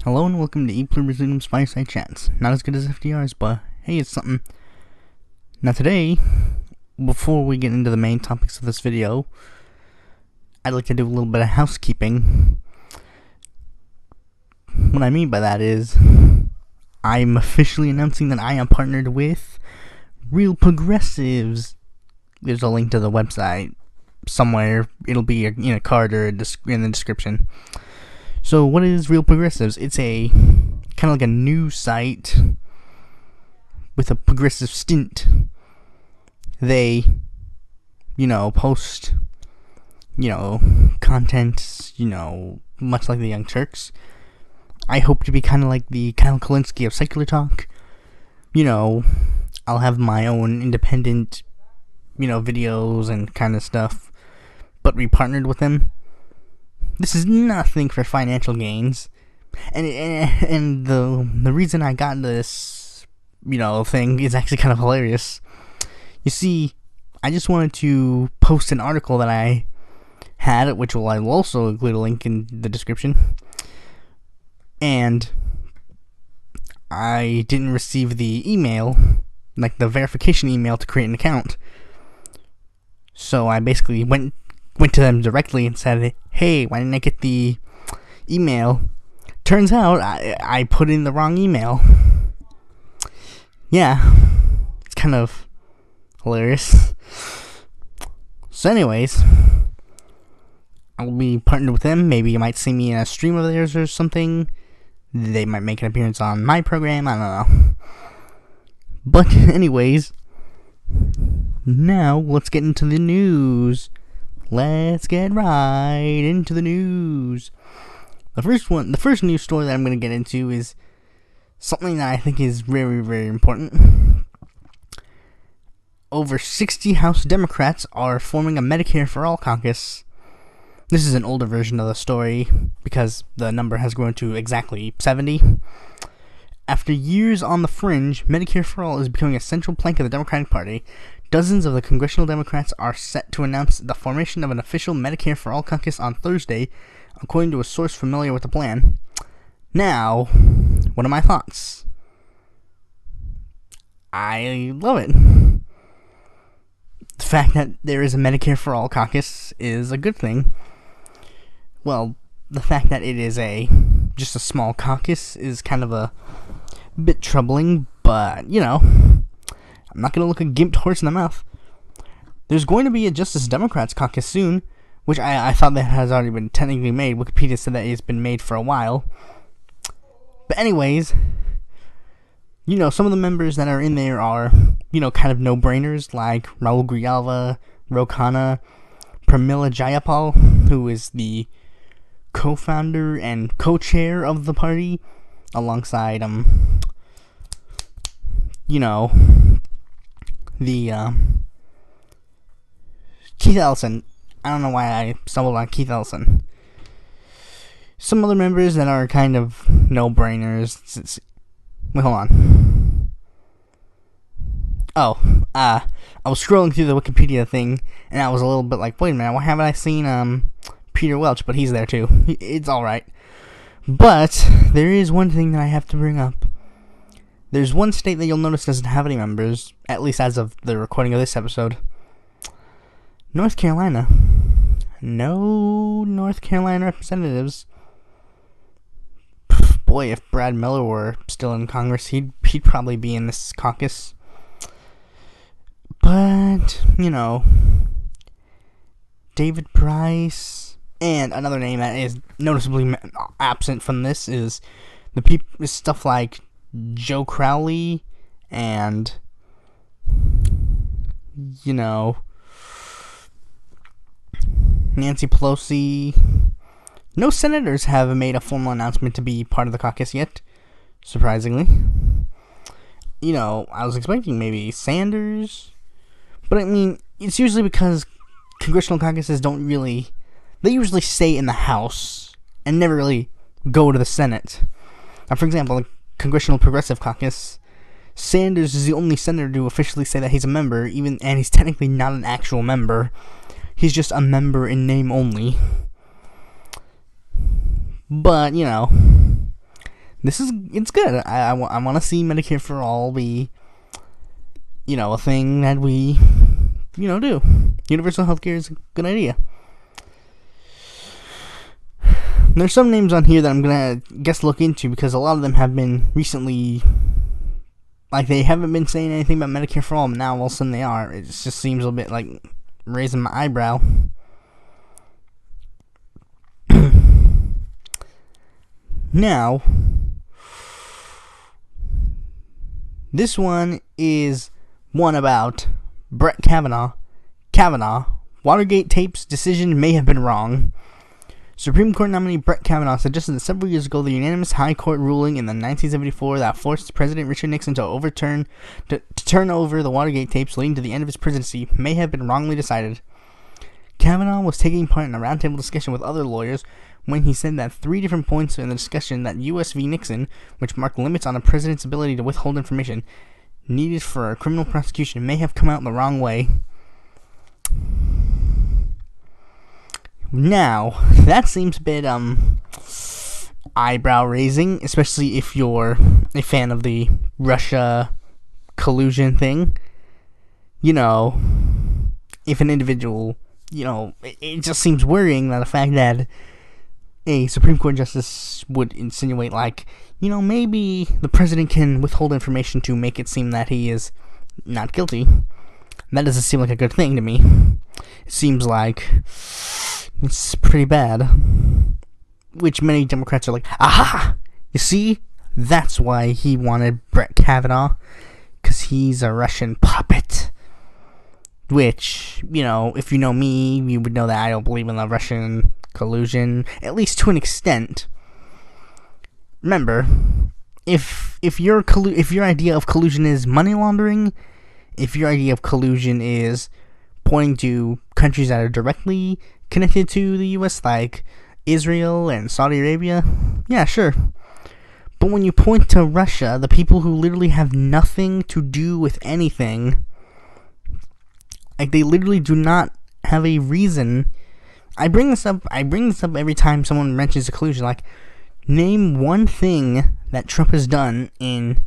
Hello and welcome to Pulibrus Unum's Fireside Chats. Not as good as FDR's, but hey, it's something. Now today, before we get into the main topics of this video, I'd like to do a little bit of housekeeping. What I mean by that is, I'm officially announcing that I am partnered with Real Progressives. There's a link to the website somewhere. It'll be in a card or in the description. So what is Real Progressives? It's a kind of like a news site with a progressive stint. They, post, content, much like the Young Turks. I hope to be kind of like the Kyle Kalinske of Secular Talk. I'll have my own independent, videos and kind of stuff, but be partnered with them. This is nothing for financial gains, and the reason I got this, thing is actually kind of hilarious. You see, I just wanted to post an article that I had, which I will also include a link in the description, and I didn't receive the email, like the verification email to create an account. So I basically went to them directly and said, hey, why didn't I get the email? Turns out I put in the wrong email. Yeah, it's kind of hilarious. So anyways, I'll be partnered with them. Maybe you might see me in a stream of theirs or something. They might make an appearance on my program, I don't know. But anyways, now let's get into the news. Let's get right into the news. The first news story that I'm going to get into is something that I think is very, very important. Over 60 House Democrats are forming a Medicare for All caucus. This is an older version of the story because the number has grown to exactly 70. After years on the fringe, Medicare for All is becoming a central plank of the Democratic Party. Dozens of the congressional Democrats are set to announce the formation of an official Medicare for All caucus on Thursday, according to a source familiar with the plan. Now, what are my thoughts? I love it. The fact that there is a Medicare for All caucus is a good thing. Well, the fact that it is just a small caucus is kind of a bit troubling, but, I'm not going to look a gimped horse in the mouth. There's going to be a Justice Democrats caucus soon, which I thought that has already been technically made. Wikipedia said that it's been made for a while. But anyways, some of the members that are in there are, kind of no-brainers, like Raul Grijalva, Ro Khanna, Pramila Jayapal, who is the co-founder and co-chair of the party, alongside, Keith Ellison. I don't know why I stumbled on Keith Ellison. Some other members that are kind of no-brainers. Wait, hold on. I was scrolling through the Wikipedia thing, and I was a little bit like, wait a minute, why haven't I seen, Peter Welch? But he's there too. It's alright. But there is one thing that I have to bring up. There's one state that you'll notice doesn't have any members, at least as of the recording of this episode. North Carolina. No North Carolina representatives. Boy, if Brad Miller were still in Congress, he'd probably be in this caucus. But, David Price, and another name that is noticeably absent from this is stuff like Joe Crowley and, Nancy Pelosi. No senators have made a formal announcement to be part of the caucus yet, surprisingly. I was expecting maybe Sanders, but I mean, it's usually because congressional caucuses they usually stay in the House and never really go to the Senate. Now, for example, the Congressional Progressive Caucus, Sanders is the only senator to officially say that he's a member, and he's technically not an actual member. He's just a member in name only. But, it's good. I want to see Medicare for all be, a thing that we, do. Universal healthcare is a good idea. There's some names on here that I'm gonna look into, because a lot of them have been recently, like, they haven't been saying anything about Medicare for all, and now all of a sudden they are. It just seems a bit like raising my eyebrow. Now, this one is one about Brett Kavanaugh. Watergate tapes decision may have been wrong. Supreme Court nominee Brett Kavanaugh suggested that several years ago the unanimous High Court ruling in the 1974 that forced President Richard Nixon to turn over the Watergate tapes leading to the end of his presidency may have been wrongly decided. Kavanaugh was taking part in a roundtable discussion with other lawyers when he said that 3 different points in the discussion that U.S. v. Nixon, which marked limits on a president's ability to withhold information needed for a criminal prosecution, may have come out the wrong way. Now, that seems a bit eyebrow raising, especially if you're a fan of the Russia collusion thing. If an individual, it just seems worrying that the fact that a Supreme Court justice would insinuate, like, maybe the president can withhold information to make it seem that he is not guilty. That doesn't seem like a good thing to me. It seems like it's pretty bad. Which many Democrats are like, aha! You see? That's why he wanted Brett Kavanaugh. Because he's a Russian puppet. Which, if you know me, you would know that I don't believe in the Russian collusion, at least to an extent. Remember, if your idea of collusion is money laundering, if your idea of collusion is pointing to countries that are directly connected to the U.S., like Israel and Saudi Arabia, yeah, sure. But when you point to Russia, the people who literally have nothing to do with anything, like, they literally do not have a reason. I bring this up every time someone mentions a collusion. Like, name one thing that Trump has done in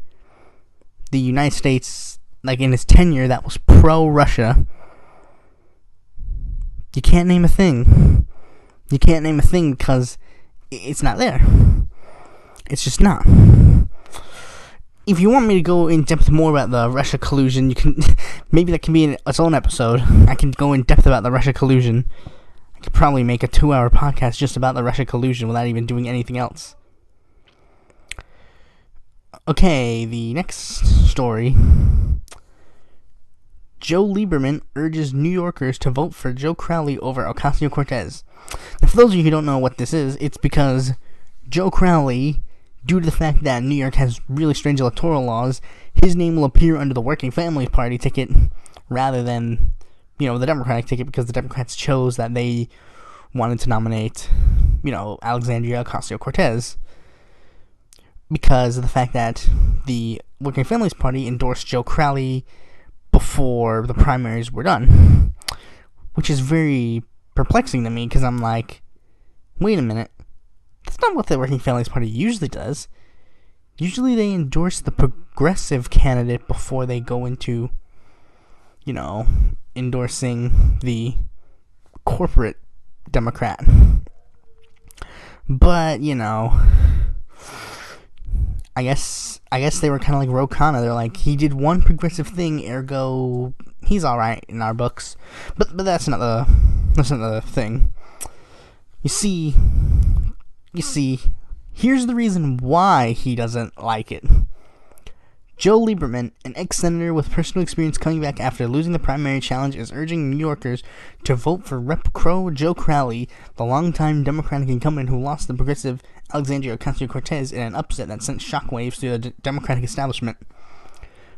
the United States, like in his tenure, that was pro-Russia. You can't name a thing. You can't name a thing because it's not there. It's just not. If you want me to go in depth more about the Russia collusion, you can. Maybe that can be its own episode. I can go in depth about the Russia collusion. I could probably make a 2-hour podcast just about the Russia collusion without even doing anything else. Okay, the next story. Joe Lieberman urges New Yorkers to vote for Joe Crowley over Ocasio-Cortez. Now, for those of you who don't know what this is, it's because Joe Crowley, due to the fact that New York has really strange electoral laws, his name will appear under the Working Families Party ticket rather than, the Democratic ticket, because the Democrats chose that they wanted to nominate, Alexandria Ocasio-Cortez, because of the fact that the Working Families Party endorsed Joe Crowley before the primaries were done, which is very perplexing to me, because I'm like, wait a minute, that's not what the Working Families Party usually does. Usually they endorse the progressive candidate before they go into, endorsing the corporate Democrat. But, I guess they were kind of like Ro Khanna. They're like, he did one progressive thing, ergo he's alright in our books. But that's not the thing. You see, here's the reason why he doesn't like it. Joe Lieberman, an ex-senator with personal experience coming back after losing the primary challenge, is urging New Yorkers to vote for Rep. Joe Crowley, the longtime Democratic incumbent who lost the progressive Alexandria Ocasio-Cortez in an upset that sent shockwaves through the Democratic establishment.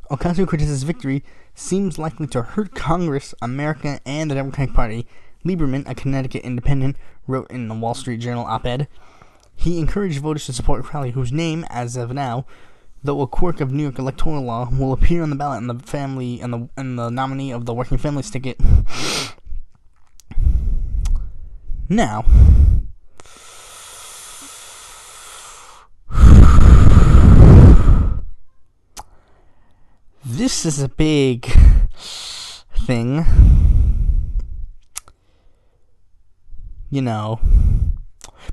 Ocasio-Cortez's victory seems likely to hurt Congress, America, and the Democratic Party. Lieberman, a Connecticut independent, wrote in the Wall Street Journal op-ed. He encouraged voters to support Crowley, whose name, as of now, though a quirk of New York electoral law, will appear on the ballot in the nominee of the Working Families ticket. Now, this is a big thing.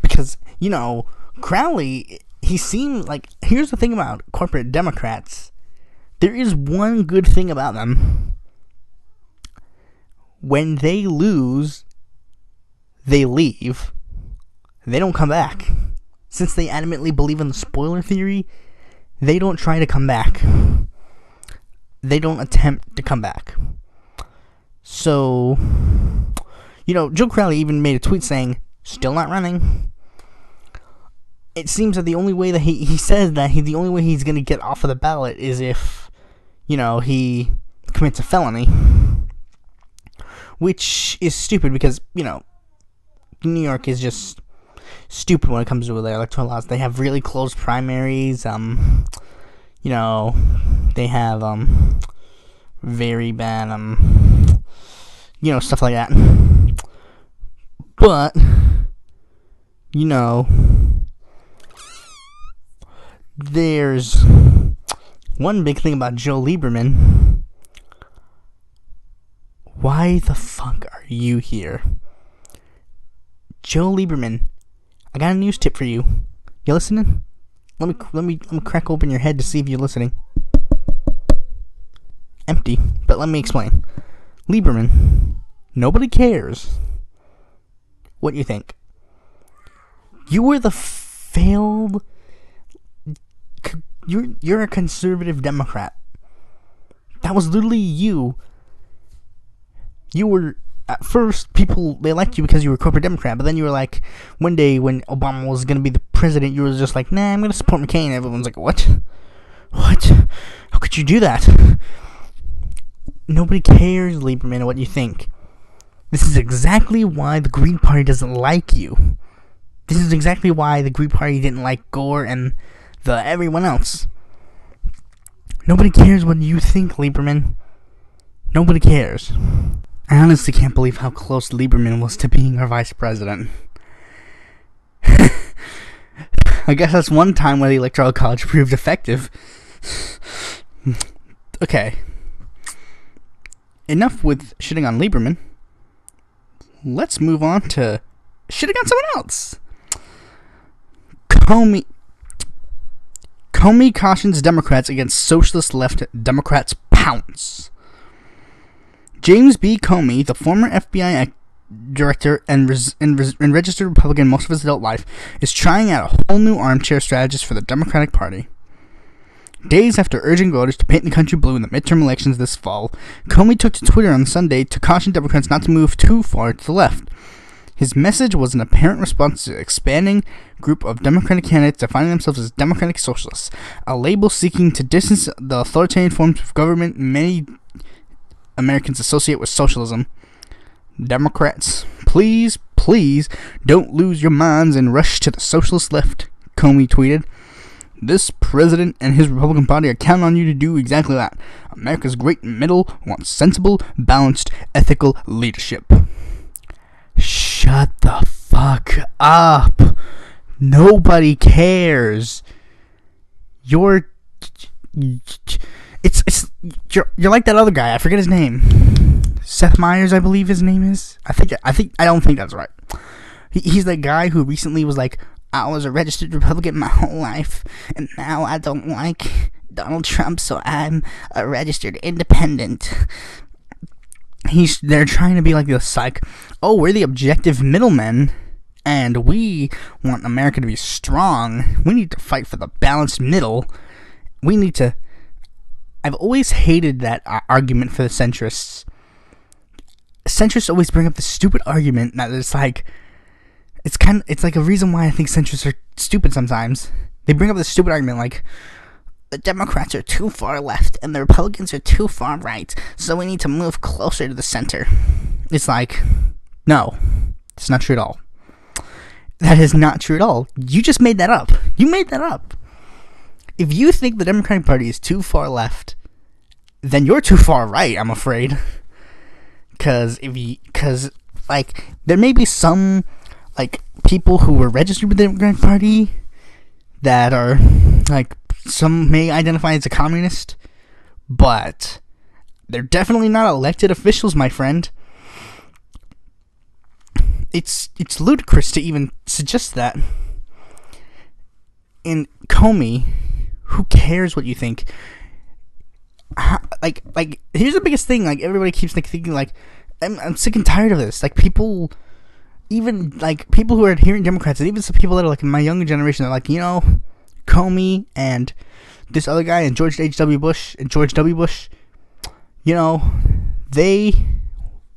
Because, Crowley, he seemed like, here's the thing about corporate Democrats. There is one good thing about them. When they lose, they leave. They don't come back. Since they adamantly believe in the spoiler theory, they don't try to come back. They don't attempt to come back. So, Joe Crowley even made a tweet saying, still not running. It seems that the only way that he says that the only way he's going to get off of the ballot is if, he commits a felony. Which is stupid because, New York is just stupid when it comes to their electoral laws. They have really close primaries. They have very bad stuff like that. But there's one big thing about Joe Lieberman. Why the fuck are you here? Joe Lieberman, I got a news tip for you. You listening? Let me crack open your head to see if you're listening. Empty, but let me explain. Lieberman, nobody cares what you think. You were the failed. You're a conservative Democrat. That was literally you. You were, at first, they liked you because you were a corporate Democrat, but then you were like, one day when Obama was going to be the president, you were just like, nah, I'm going to support McCain. Everyone's like, what? What? How could you do that? Nobody cares, Lieberman, what you think. This is exactly why the Green Party doesn't like you. This is exactly why the Green Party didn't like Gore and everyone else. Nobody cares what you think, Lieberman. Nobody cares. I honestly can't believe how close Lieberman was to being our vice president. I guess that's one time where the Electoral College proved effective. Okay. Enough with shitting on Lieberman. Let's move on to shitting on someone else. Comey cautions Democrats against socialist left Democrats pounce. James B. Comey, the former FBI director and registered Republican most of his adult life, is trying out a whole new armchair strategist for the Democratic Party. Days after urging voters to paint the country blue in the midterm elections this fall, Comey took to Twitter on Sunday to caution Democrats not to move too far to the left. His message was an apparent response to an expanding group of Democratic candidates defining themselves as Democratic Socialists, a label seeking to distance the authoritarian forms of government many Americans associate with socialism. Democrats, please don't lose your minds and rush to the socialist left, Comey tweeted. This president and his Republican Party are counting on you to do exactly that. America's great middle wants sensible, balanced, ethical leadership. Shut the fuck up. Nobody cares. You're like that other guy. I forget his name. Seth Meyers, I believe his name is. I don't think that's right. He's the guy who recently was like, I was a registered Republican my whole life, and now I don't like Donald Trump, so I'm a registered independent. They're trying to be like this, like, oh, we're the objective middlemen, and we want America to be strong. We need to fight for the balanced middle. I've always hated that argument for the centrists. Centrists always bring up the stupid argument that it's like, it's like a reason why I think centrists are stupid sometimes. They bring up this stupid argument like, the Democrats are too far left and the Republicans are too far right, so we need to move closer to the center. It's like, no, it's not true at all. That is not true at all. You just made that up. You made that up. If you think the Democratic Party is too far left, then you're too far right, I'm afraid. Because there may be some, like, people who were registered with the Democratic Party that are, like, some may identify as a communist, but they're definitely not elected officials, my friend. It's ludicrous to even suggest that. And Comey, who cares what you think? Like here's the biggest thing. Like, everybody keeps thinking like, I'm sick and tired of this. Like, people, even like people who are adherent Democrats, and even some people that are like in my younger generation, are like, Comey and this other guy and George W. Bush, they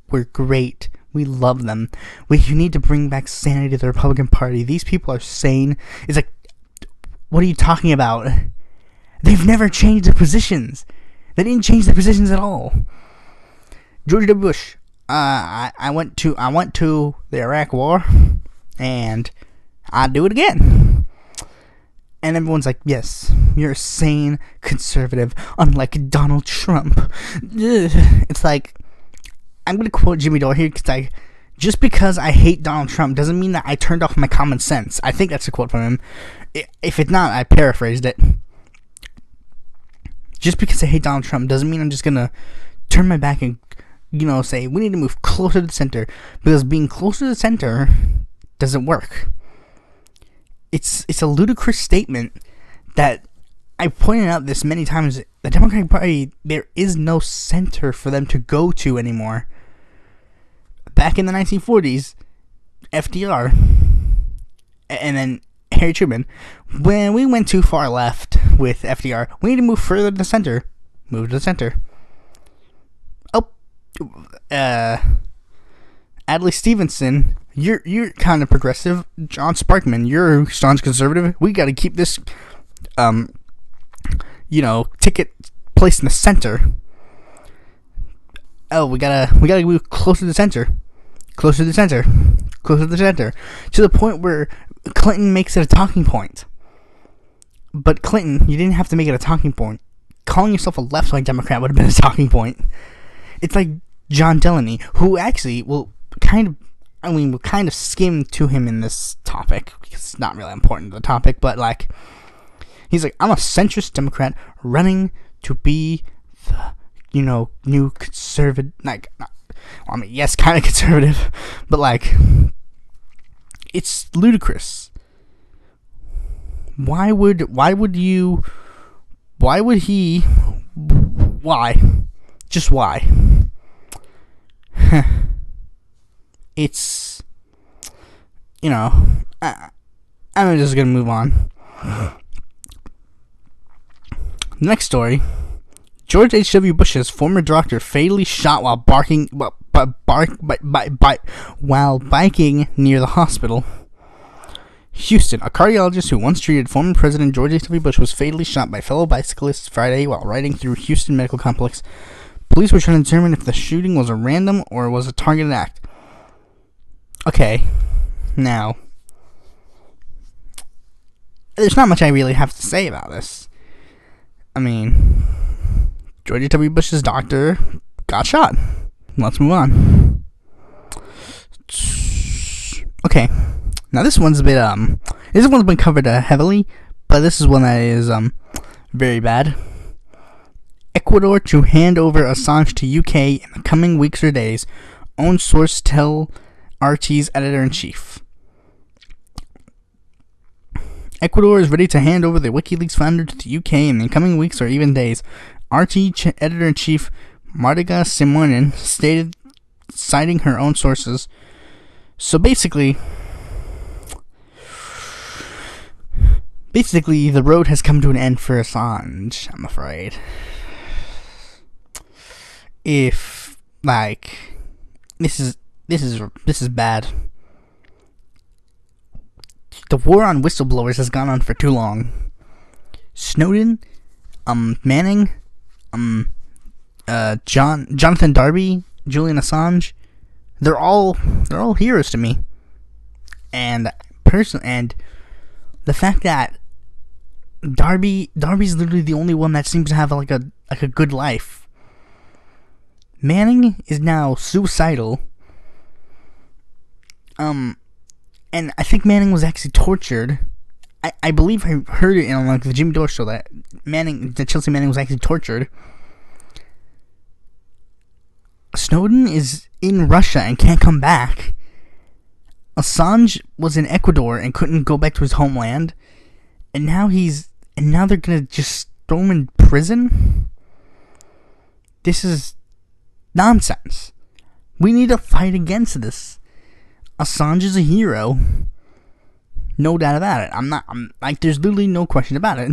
were great. We love them. You need to bring back sanity to the Republican Party. These people are sane. It's like, what are you talking about? They've never changed their positions. They didn't change their positions at all. George W. Bush. I went to the Iraq War, and I'd do it again. And everyone's like, yes, you're a sane conservative, unlike Donald Trump. It's like, I'm going to quote Jimmy Dore here, because just because I hate Donald Trump doesn't mean that I turned off my common sense. I think that's a quote from him. If it's not, I paraphrased it. Just because I hate Donald Trump doesn't mean I'm just going to turn my back and, say, we need to move closer to the center. Because being closer to the center doesn't work. It's a ludicrous statement that I pointed out this many times. The Democratic Party, there is no center for them to go to anymore. Back in the 1940s, FDR, and then Harry Truman, when we went too far left with FDR, we need to move further to the center. Move to the center. Oh, Adlai Stevenson, you're kind of progressive. John Sparkman, you're staunch conservative. We got to keep this, ticket placed in the center. Oh, we gotta move closer to the center. Closer to the center. Closer to the center. To the point where Clinton makes it a talking point. But Clinton, you didn't have to make it a talking point. Calling yourself a left-wing Democrat would have been a talking point. It's like John Delaney, who actually will kind of skim to him in this topic, because it's not really important to the topic, but like, he's like, I'm a centrist Democrat running to be the, new conservative, yes, kind of conservative, but like, it's ludicrous. Why? Just why? It's, I'm just gonna move on. Next story. George H.W. Bush's former doctor fatally shot while biking near the hospital. Houston, a cardiologist who once treated former President George H.W. Bush was fatally shot by fellow bicyclists Friday while riding through Houston Medical Complex. Police were trying to determine if the shooting was a random or was a targeted act. Okay, now, there's not much I really have to say about this. I mean, George H.W. Bush's doctor got shot. Let's move on. Okay, now this one's a bit, this one's been covered heavily, but this is one that is, very bad. Ecuador to hand over Assange to UK in the coming weeks or days. Own source tell RT's editor-in-chief. Ecuador is ready to hand over the WikiLeaks founder to the UK in the coming weeks or even days. RT editor-in-chief Martiga Simonin stated, citing her own sources. So basically, the road has come to an end for Assange, I'm afraid. If, like, this is bad. The war on whistleblowers has gone on for too long. Snowden, Manning, Jonathan Darby, Julian Assange, they're all heroes to me. And the fact that Darby's literally the only one that seems to have like a good life. Manning is now suicidal. And I think Manning was actually tortured. I believe I heard it on like the Jimmy Dore show that Chelsea Manning was actually tortured. Snowden is in Russia and can't come back. Assange was in Ecuador and couldn't go back to his homeland. And now they're gonna just throw him in prison? This is nonsense. We need to fight against this. Assange is a hero. No doubt about it. I'm there's literally no question about it.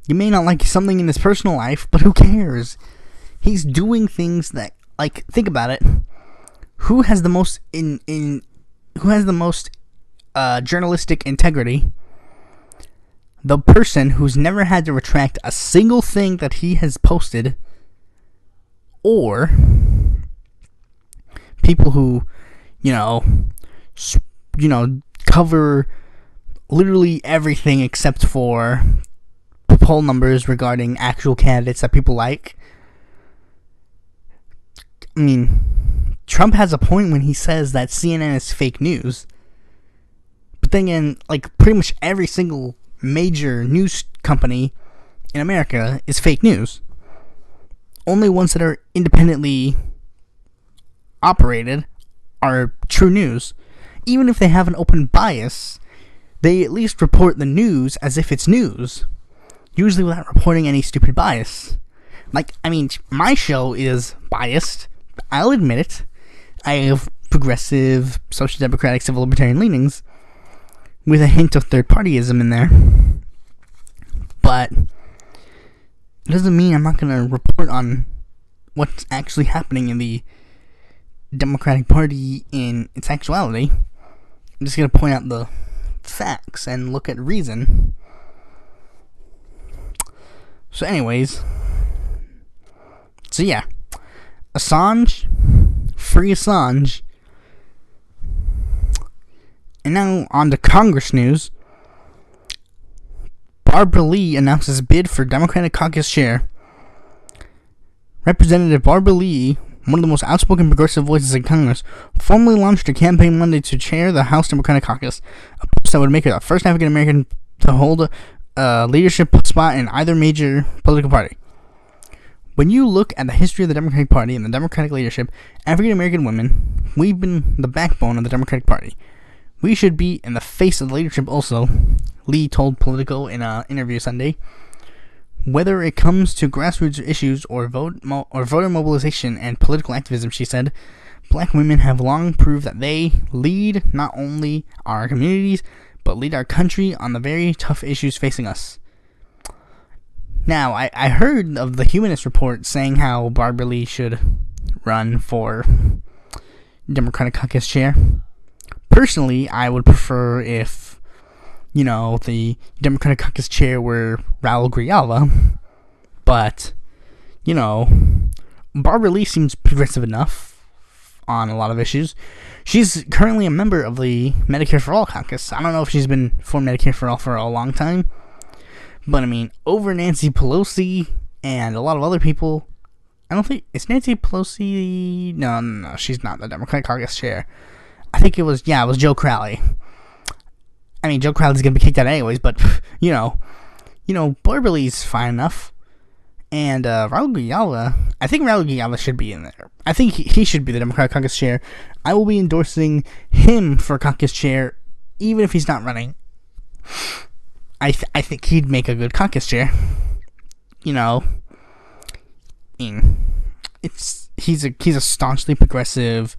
You may not like something in his personal life, but who cares? He's doing things that, like, think about it. Who has the most journalistic integrity? The person who's never had to retract a single thing that he has posted, or people who, cover literally everything except for poll numbers regarding actual candidates that people like. I mean, Trump has a point when he says that CNN is fake news. But then again, like, pretty much every single major news company in America is fake news. Only ones that are independently operated are true news. Even if they have an open bias, they at least report the news as if it's news. Usually without reporting any stupid bias. Like, I mean, my show is biased. I'll admit it. I have progressive, social democratic, civil libertarian leanings with a hint of third-partyism in there. But it doesn't mean I'm not going to report on what's actually happening in the Democratic Party in its actuality. I'm just going to point out the facts and look at reason. So anyways, so yeah, Assange, free Assange. And now on to Congress news. Barbara Lee announces bid for Democratic caucus chair. Representative Barbara Lee, one of the most outspoken progressive voices in Congress, formally launched a campaign Monday to chair the House Democratic Caucus, a post that would make her the first African American to hold a leadership spot in either major political party. When you look at the history of the Democratic Party and the Democratic leadership, African American women, we've been the backbone of the Democratic Party. We should be in the face of the leadership also, Lee told Politico in an interview Sunday. Whether it comes to grassroots issues or voter mobilization and political activism, she said, black women have long proved that they lead not only our communities, but lead our country on the very tough issues facing us. Now, I heard of the Humanist Report saying how Barbara Lee should run for Democratic caucus chair. Personally, I would prefer if, the Democratic caucus chair were Raul Grijalva. But, Barbara Lee seems progressive enough on a lot of issues. She's currently a member of the Medicare for All caucus. I don't know if she's been for Medicare for All for a long time. But, I mean, over Nancy Pelosi and a lot of other people, I don't think, is Nancy Pelosi, no, she's not the Democratic caucus chair. I think it was Joe Crowley. I mean, Joe Crowley's gonna be kicked out anyways, but, Barbara Lee's fine enough. And, Raul Grijalva, I think Raul Grijalva should be in there. I think he should be the Democratic caucus chair. I will be endorsing him for caucus chair, even if he's not running. I think he'd make a good caucus chair. He's a staunchly progressive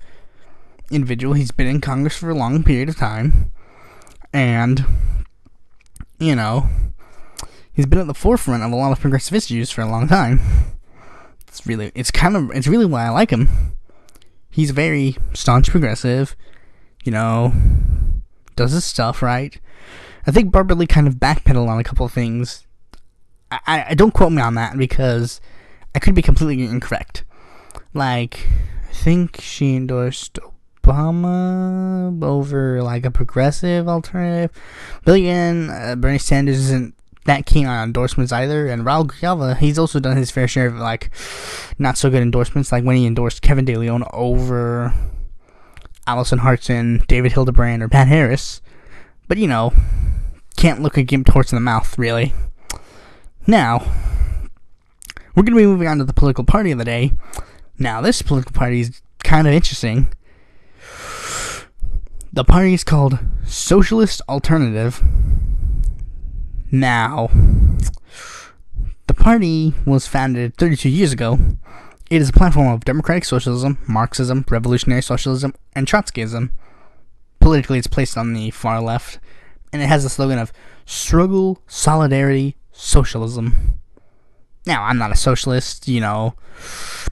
individual. He's been in Congress for a long period of time, and he's been at the forefront of a lot of progressive issues for a long time. It's really why I like him. He's very staunch progressive, does his stuff right. I think Barbara Lee kind of backpedaled on a couple of things. I don't quote me on that because I could be completely incorrect. Like, I think she endorsed Obama over like a progressive alternative. But again, Bernie Sanders isn't that keen on endorsements either. And Raul Grijalva, he's also done his fair share of like not so good endorsements, like when he endorsed Kevin De Leon over Allison Hartson, David Hildebrand, or Pat Harris. But can't look a gimped horse in the mouth, really. Now, we're going to be moving on to the political party of the day. Now, this political party is kind of interesting. The party is called Socialist Alternative. Now, the party was founded 32 years ago. It is a platform of democratic socialism, Marxism, revolutionary socialism, and Trotskyism. Politically, it's placed on the far left, and it has the slogan of struggle, solidarity, socialism. Now, I'm not a socialist,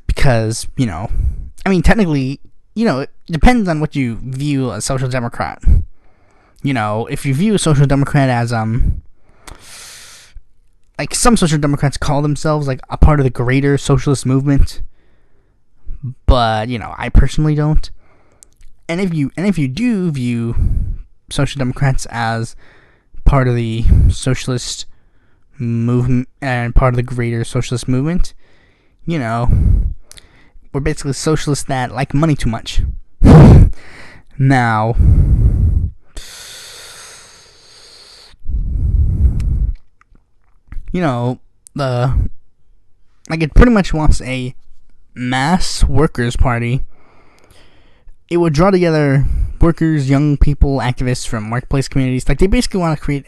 because, technically, it depends on what you view a social democrat. If you view a social democrat as, like, some social democrats call themselves, like, a part of the greater socialist movement, but, I personally don't. And if you do view social democrats as part of the socialist movement and part of the greater socialist movement, we're basically socialists that like money too much. Now, it pretty much wants a mass workers' party. It would draw together workers, young people, activists from workplace communities. Like, they basically want to create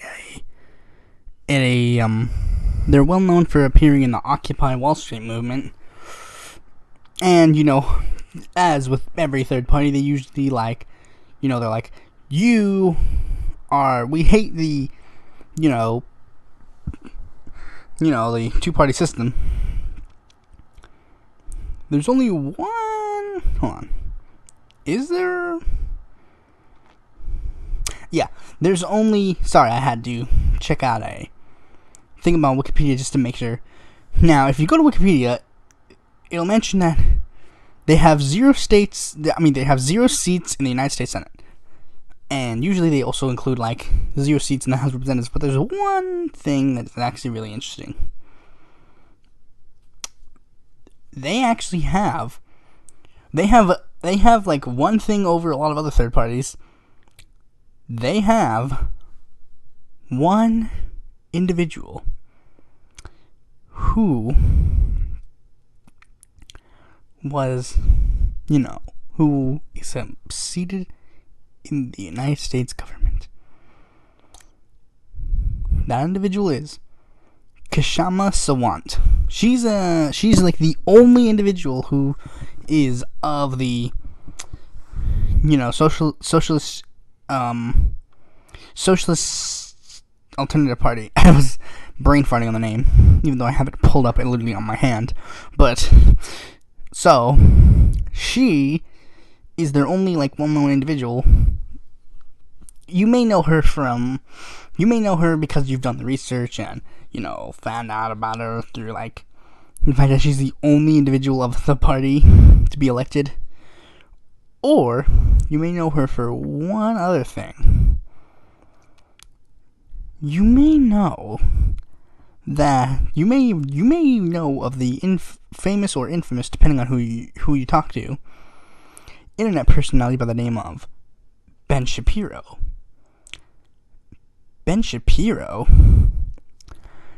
they're well known for appearing in the Occupy Wall Street movement. And, as with every third party, they usually they're like, we hate the, the two-party system. There's only one, hold on. Is there? Yeah, there's only, sorry, I had to check out a thing about Wikipedia just to make sure. Now, if you go to Wikipedia, it'll mention that they have 0 seats in the United States Senate. And usually they also include, 0 seats in the House of Representatives. But there's one thing that's actually really interesting. They have one thing over a lot of other third parties. They have one individual who was, who is seated in the United States government. That individual is Kshama Sawant. She's the only individual who is of the, socialist alternative party. I was brain farting on the name, even though I have it pulled up and literally on my hand. But so she is their only well-known individual. You may know her because you've done the research and found out about her through the fact that she's the only individual of the party to be elected. Or you may know her for one other thing. You may know that you may know of the famous or infamous, depending on who you talk to, internet personality by the name of Ben Shapiro. Ben Shapiro,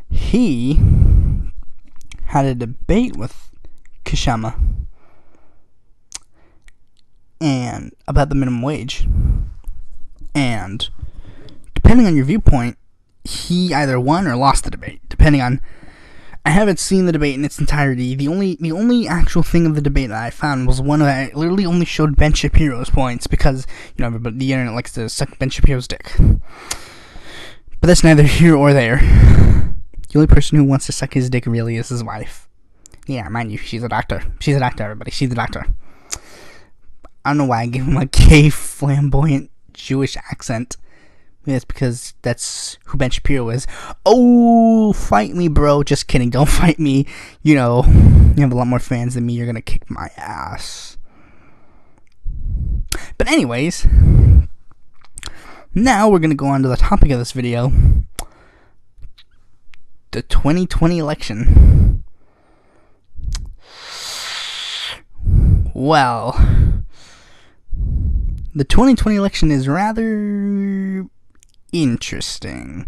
he had a debate with Kshama and about the minimum wage, and depending on your viewpoint, he either won or lost the debate. Depending on, I haven't seen the debate in its entirety. The only actual thing of the debate that I found was one that I literally only showed Ben Shapiro's points because but the internet likes to suck Ben Shapiro's dick. But that's neither here or there. The only person who wants to suck his dick really is his wife. Yeah, mind you, she's a doctor. She's a doctor, everybody. She's a doctor. I don't know why I gave him a gay, flamboyant Jewish accent. It's because that's who Ben Shapiro is. Oh, fight me, bro. Just kidding. Don't fight me. You have a lot more fans than me. You're going to kick my ass. But anyways, now we're going to go on to the topic of this video. The 2020 election. Well, the 2020 election is rather interesting.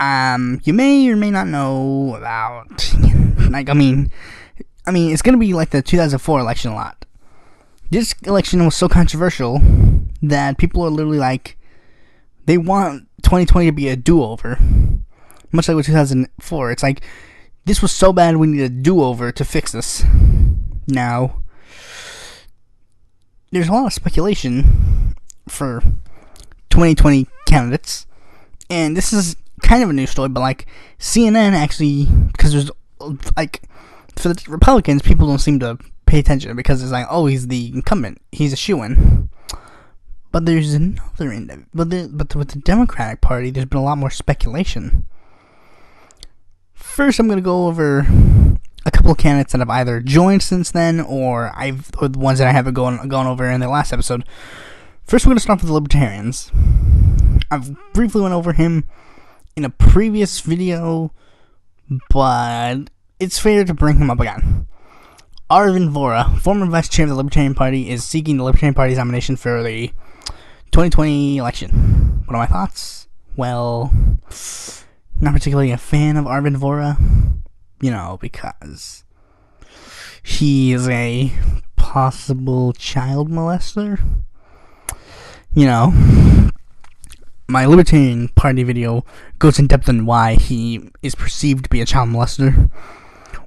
You may or may not know about, Like, I mean, it's gonna be like the 2004 election a lot. This election was so controversial that people are literally like, they want 2020 to be a do-over. Much like with 2004. It's like, this was so bad we need a do-over to fix this. Now, there's a lot of speculation for 2020 candidates. And this is kind of a new story, but like, CNN actually, because there's, like, for the Republicans, people don't seem to pay attention because it's like, oh, he's the incumbent, he's a shoo-in. But there's another end. But with the Democratic Party, there's been a lot more speculation. First, I'm going to go over a couple of candidates that have either joined since then, or the ones that I haven't gone over in the last episode. First, we're going to start with the Libertarians. I've briefly went over him in a previous video, but it's fair to bring him up again. Arvin Vohra, former vice chair of the Libertarian Party, is seeking the Libertarian Party's nomination for the 2020 election. What are my thoughts? Well, not particularly a fan of Arvin Vohra, because he is a possible child molester. My Libertarian Party video goes in depth on why he is perceived to be a child molester,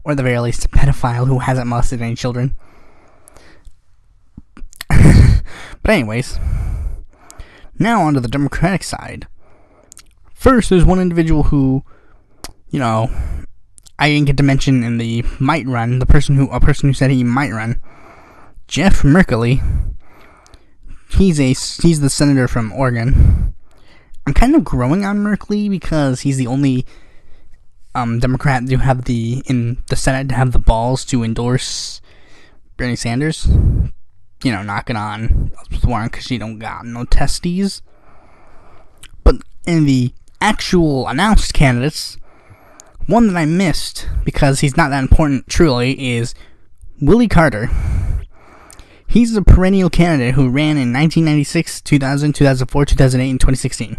or at the very least a pedophile who hasn't molested any children. But anyways, now onto the Democratic side. First, there's one individual who, I didn't get to mention in the might run, a person who said he might run, Jeff Merkley. He's the senator from Oregon. I'm kind of growing on Merkley because he's the only Democrat to have in the Senate to have the balls to endorse Bernie Sanders. Knocking on Elizabeth Warren because she don't got no testes. But in the actual announced candidates, one that I missed because he's not that important truly is Willie Carter. He's a perennial candidate who ran in 1996, 2000, 2004, 2008, and 2016.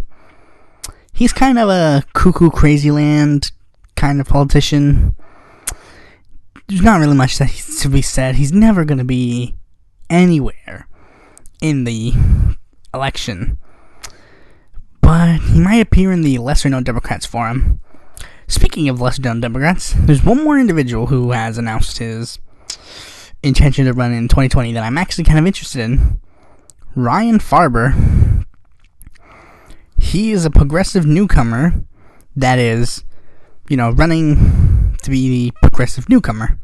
He's kind of a cuckoo crazy land kind of politician. There's not really much to be said. He's never going to be anywhere in the election. But he might appear in the lesser-known Democrats forum. Speaking of lesser-known Democrats, there's one more individual who has announced his intention to run in 2020 that I'm actually kind of interested in. Ryan Farber. He is a progressive newcomer that is, running to be the progressive newcomer.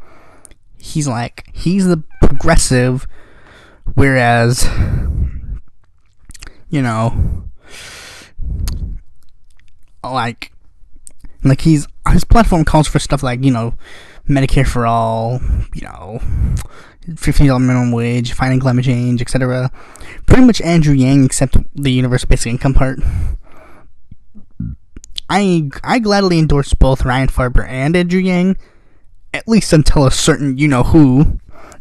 He's the progressive, whereas, his platform calls for stuff like, Medicare for all, $50 minimum wage, fighting climate change, etc. Pretty much Andrew Yang, except the universal basic income part. I gladly endorse both Ryan Farber and Andrew Yang, at least until a certain who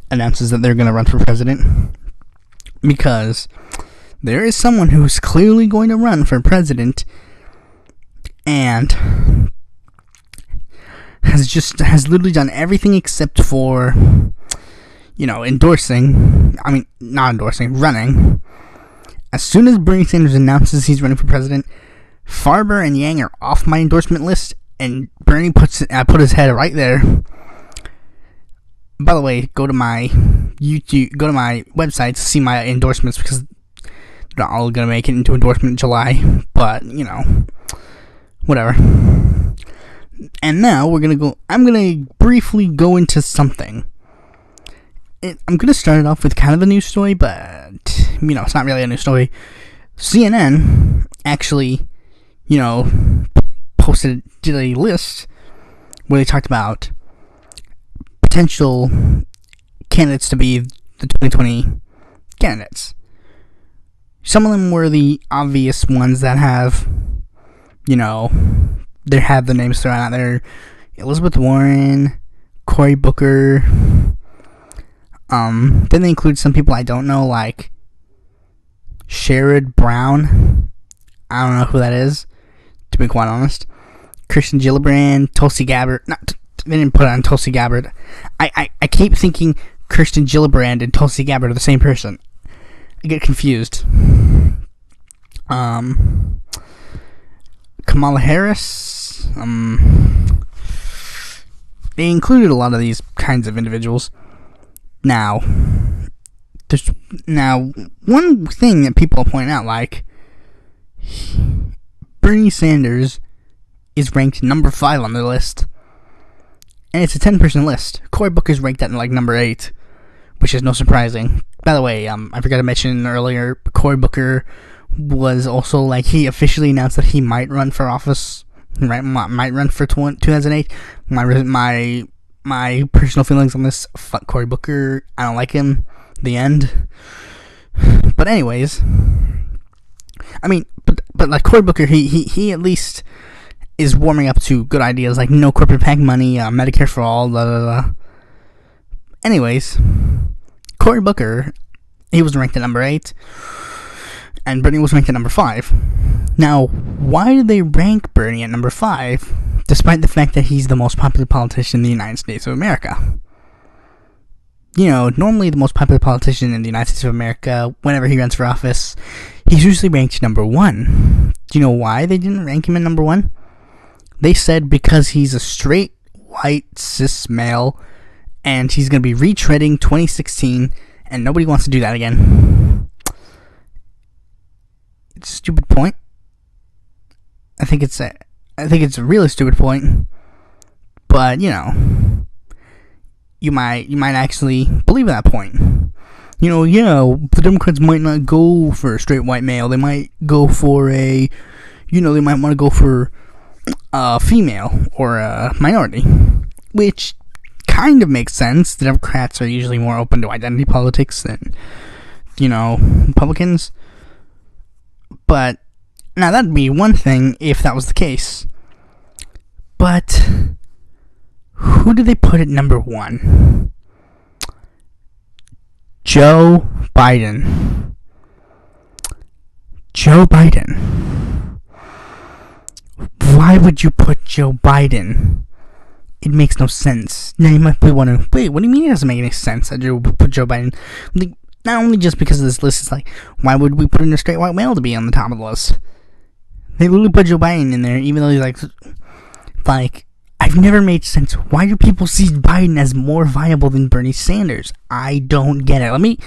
announces that they're going to run for president. Because there is someone who's clearly going to run for president and has literally done everything except for, running. As soon as Bernie Sanders announces he's running for president, Farber and Yang are off my endorsement list, and Bernie put his head right there. By the way, go to my website to see my endorsements, because they're not all gonna make it into endorsement in July, but whatever. And now I'm gonna briefly go into something. I'm gonna start it off with kind of a news story, but it's not really a news story. CNN actually, did a list where they talked about potential candidates to be the 2020 candidates. Some of them were the obvious ones that have, they have the names thrown out there. Elizabeth Warren, Cory Booker. Then they include some people I don't know, like Sherrod Brown. I don't know who that is, to be quite honest. Kirsten Gillibrand, Tulsi Gabbard. They didn't put it on Tulsi Gabbard. I keep thinking Kirsten Gillibrand and Tulsi Gabbard are the same person. I get confused. Kamala Harris. They included a lot of these kinds of individuals. Now, one thing that people point out, like, Bernie Sanders is ranked number 5 on the list. And it's a 10-person list. Cory Booker's ranked at, like, number 8, which is no surprising. By the way, I forgot to mention earlier, Cory Booker was also, like, he officially announced that he might run for office, right? Might run for 2008. My personal feelings on this, fuck Cory Booker. I don't like him. The end. But anyways, I mean, but like Cory Booker, he at least is warming up to good ideas like no corporate PAC money, Medicare for all, blah, blah, blah. Anyways, Cory Booker, he was ranked at number 8, and Bernie was ranked at number 5. Now, why did they rank Bernie at number 5, despite the fact that he's the most popular politician in the United States of America? You know, normally the most popular politician in the United States of America, whenever he runs for office, he's usually ranked number 1. Do you know why they didn't rank him at number 1? They said because he's a straight, white, cis male, and he's going to be retreading 2016, and nobody wants to do that again. It's a stupid point. I think it's a really stupid point, but, you know, you might actually believe that point. You know, yeah, the Democrats might not go for a straight white male. They might go for they might want to go for a female or a minority, which kind of makes sense. The Democrats are usually more open to identity politics than, Republicans. But now that'd be one thing if that was the case. But who do they put at number 1? Joe Biden. Joe Biden. Why would you put Joe Biden? It makes no sense. Now you might be wondering, wait, what do you mean it doesn't make any sense that you put Joe Biden? Like, not only just because of this list, it's like, why would we put in a straight white male to be on the top of the list? They literally put Joe Biden in there, even though he's like, I've never made sense. Why do people see Biden as more viable than Bernie Sanders? I don't get it. Let me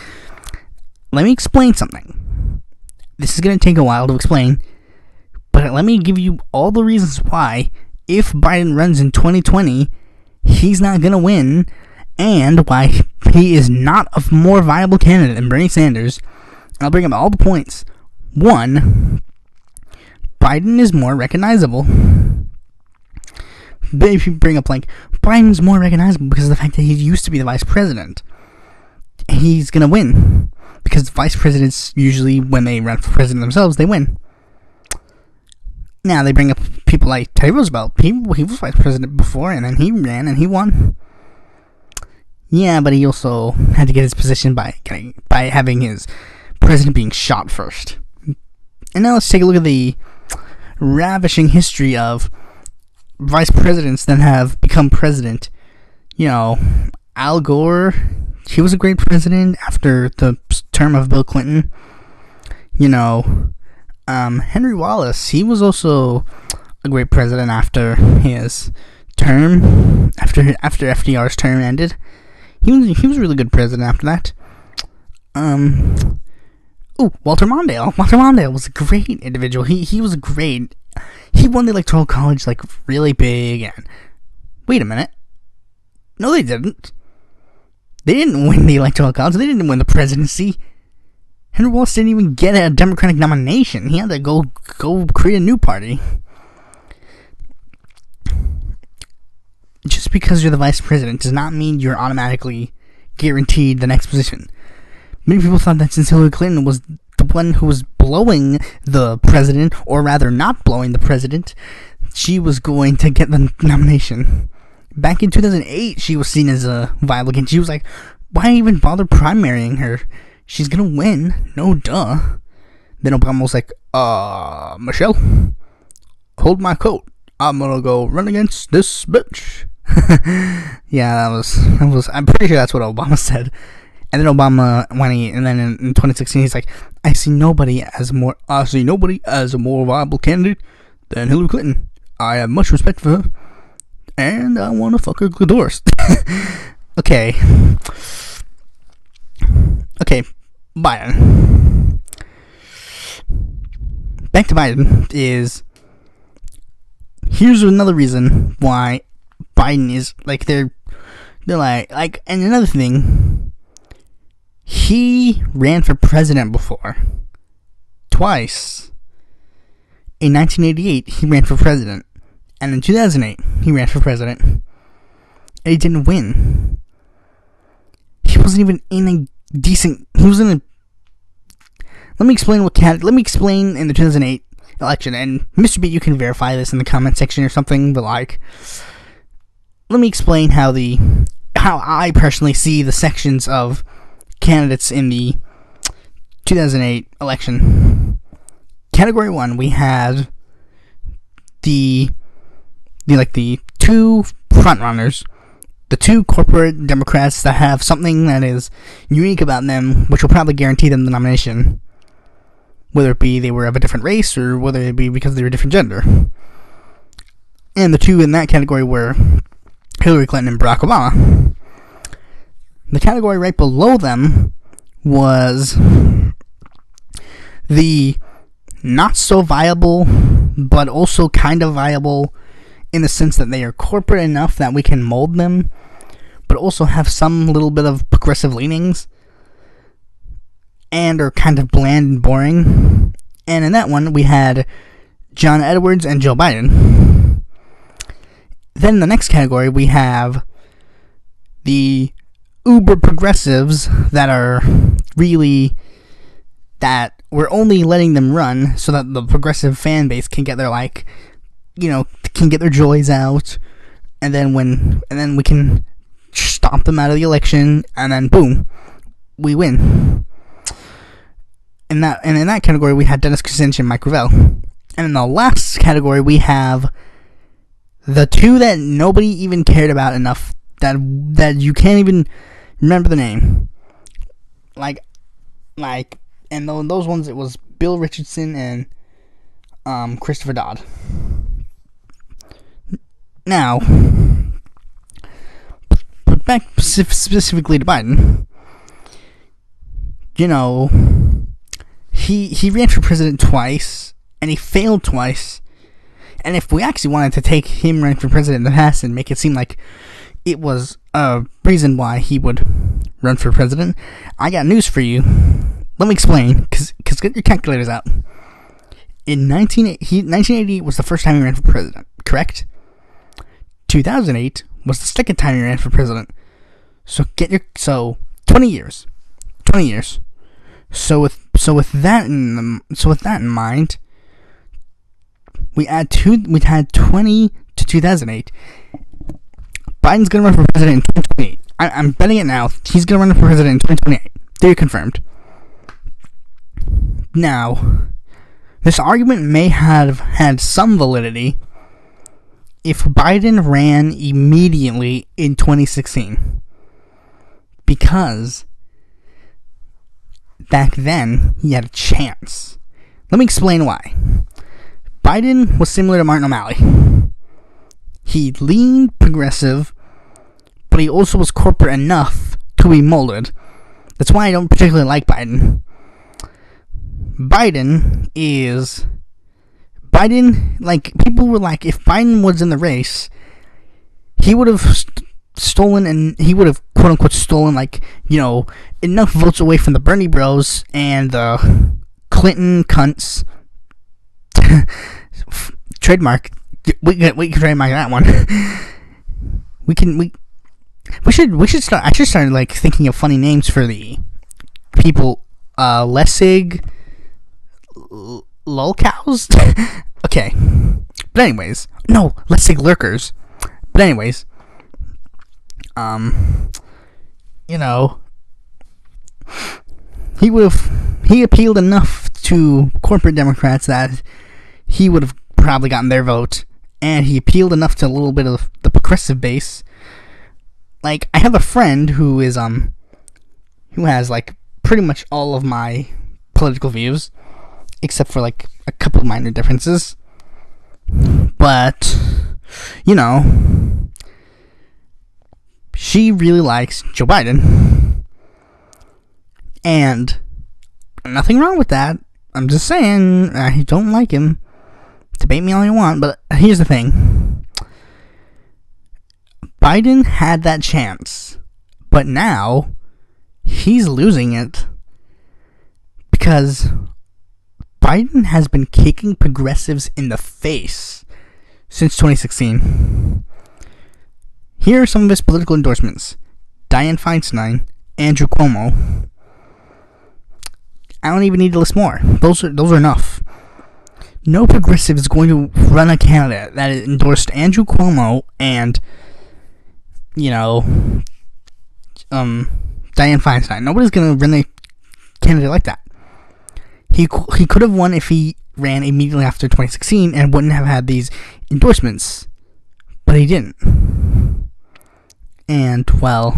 explain something. This is going to take a while to explain, but let me give you all the reasons why, if Biden runs in 2020, he's not going to win, and why he is not a more viable candidate than Bernie Sanders. I'll bring up all the points. 1, Biden is more recognizable. But if you bring up, Biden's more recognizable because of the fact that he used to be the vice president. He's going to win. Because vice presidents, usually, when they run for president themselves, they win. Now, they bring up people like Teddy Roosevelt. He was vice president before, and then he ran, and he won. Yeah, but he also had to get his position by having his president being shot first. And now let's take a look at the ravishing history of vice presidents that have become president. Al Gore, he was a great president after the term of Bill Clinton. Henry Wallace, he was also a great president after his term, after FDR's term ended. He was a really good president after that. Walter Mondale. Walter Mondale was a great individual. He was great. He won the Electoral College, really big, and... Wait a minute. No, they didn't. They didn't win the Electoral College. They didn't win the presidency. Henry Wallace didn't even get a Democratic nomination. He had to go create a new party. Just because you're the vice president does not mean you're automatically guaranteed the next position. Many people thought that since Hillary Clinton was the one who was blowing the president, or rather not blowing the president, she was going to get the nomination. Back in 2008, she was seen as a viable candidate. She was like, why even bother primarying her? She's gonna win. No duh. Then Obama was like, Michelle, hold my coat. I'm gonna go run against this bitch. Yeah, that was. I'm pretty sure that's what Obama said. And then Obama, and then in 2016, he's like, I see nobody as a more viable candidate than Hillary Clinton. I have much respect for her, and I want to fuck her clitoris. Okay, Biden. Back to Biden here's another reason why Biden is like they're like, and another thing, he ran for president before, twice. In 1988, he ran for president, and in 2008, he ran for president, and he didn't win. He wasn't even in a decent. He was in a. Let me explain in the 2008 election, and Mr. B, you can verify this in the comment section or something, but like, let me explain how I personally see the sections of candidates in the 2008 election. Category 1, we had the two frontrunners, the two corporate Democrats that have something that is unique about them, which will probably guarantee them the nomination, whether it be they were of a different race or whether it be because they were a different gender. And the two in that category were Hillary Clinton and Barack Obama. The category right below them was the not so viable, but also kind of viable in the sense that they are corporate enough that we can mold them, but also have some little bit of progressive leanings, and are kind of bland and boring. And in that one, we had John Edwards and Joe Biden. Then in the next category, we have the uber progressives that are really, that we're only letting them run so that the progressive fan base can get their can get their joys out, and then we can stomp them out of the election, and then boom, we win. In that category, we had Dennis Kucinich and Mike Gravel. And in the last category, we have the two that nobody even cared about enough that you can't even remember the name. And those ones, it was Bill Richardson and Christopher Dodd. Now, but back specifically to Biden, he ran for president twice, and he failed twice. And if we actually wanted to take him running for president in the past and make it seem like it was a reason why he would run for president, I got news for you. Let me explain, because get your calculators out. In 1988 was the first time he ran for president, correct? 2008 was the second time he ran for president. So 20 years. 20 years. So with that in mind, we had 20 to 2008. Biden's gonna run for president in 2028. I'm betting it now. He's gonna run for president in 2028. They're confirmed. Now, this argument may have had some validity if Biden ran immediately in 2016, because back then he had a chance. Let me explain why. Biden was similar to Martin O'Malley. He leaned progressive, but he also was corporate enough to be molded. That's why I don't particularly like Biden. People were like, if Biden was in the race, he would have stolen, and he would have quote unquote stolen enough votes away from the Bernie Bros and the Clinton cunts. Trademark. We can trademark that one. We should start. I should start thinking of funny names for the people. Lessig. Lolcows? Okay. But anyways. No, Lessig Lurkers. But anyways. He appealed enough to corporate Democrats that he would have probably gotten their vote, and he appealed enough to a little bit of the progressive base. Like, I have a friend who is who has like pretty much all of my political views, except for like a couple of minor differences. But you know, she really likes Joe Biden, and nothing wrong with that. I'm just saying, I don't like him. Debate me all you want, but here's the thing. Biden had that chance, but now he's losing it because Biden has been kicking progressives in the face since 2016. Here are some of his political endorsements. Dianne Feinstein, Andrew Cuomo. I don't even need to list more. Those are enough. No progressive is going to run a candidate that endorsed Andrew Cuomo and, you know, Dianne Feinstein. Nobody's going to run a candidate like that. He could have won if he ran immediately after 2016 and wouldn't have had these endorsements. But he didn't. And, well,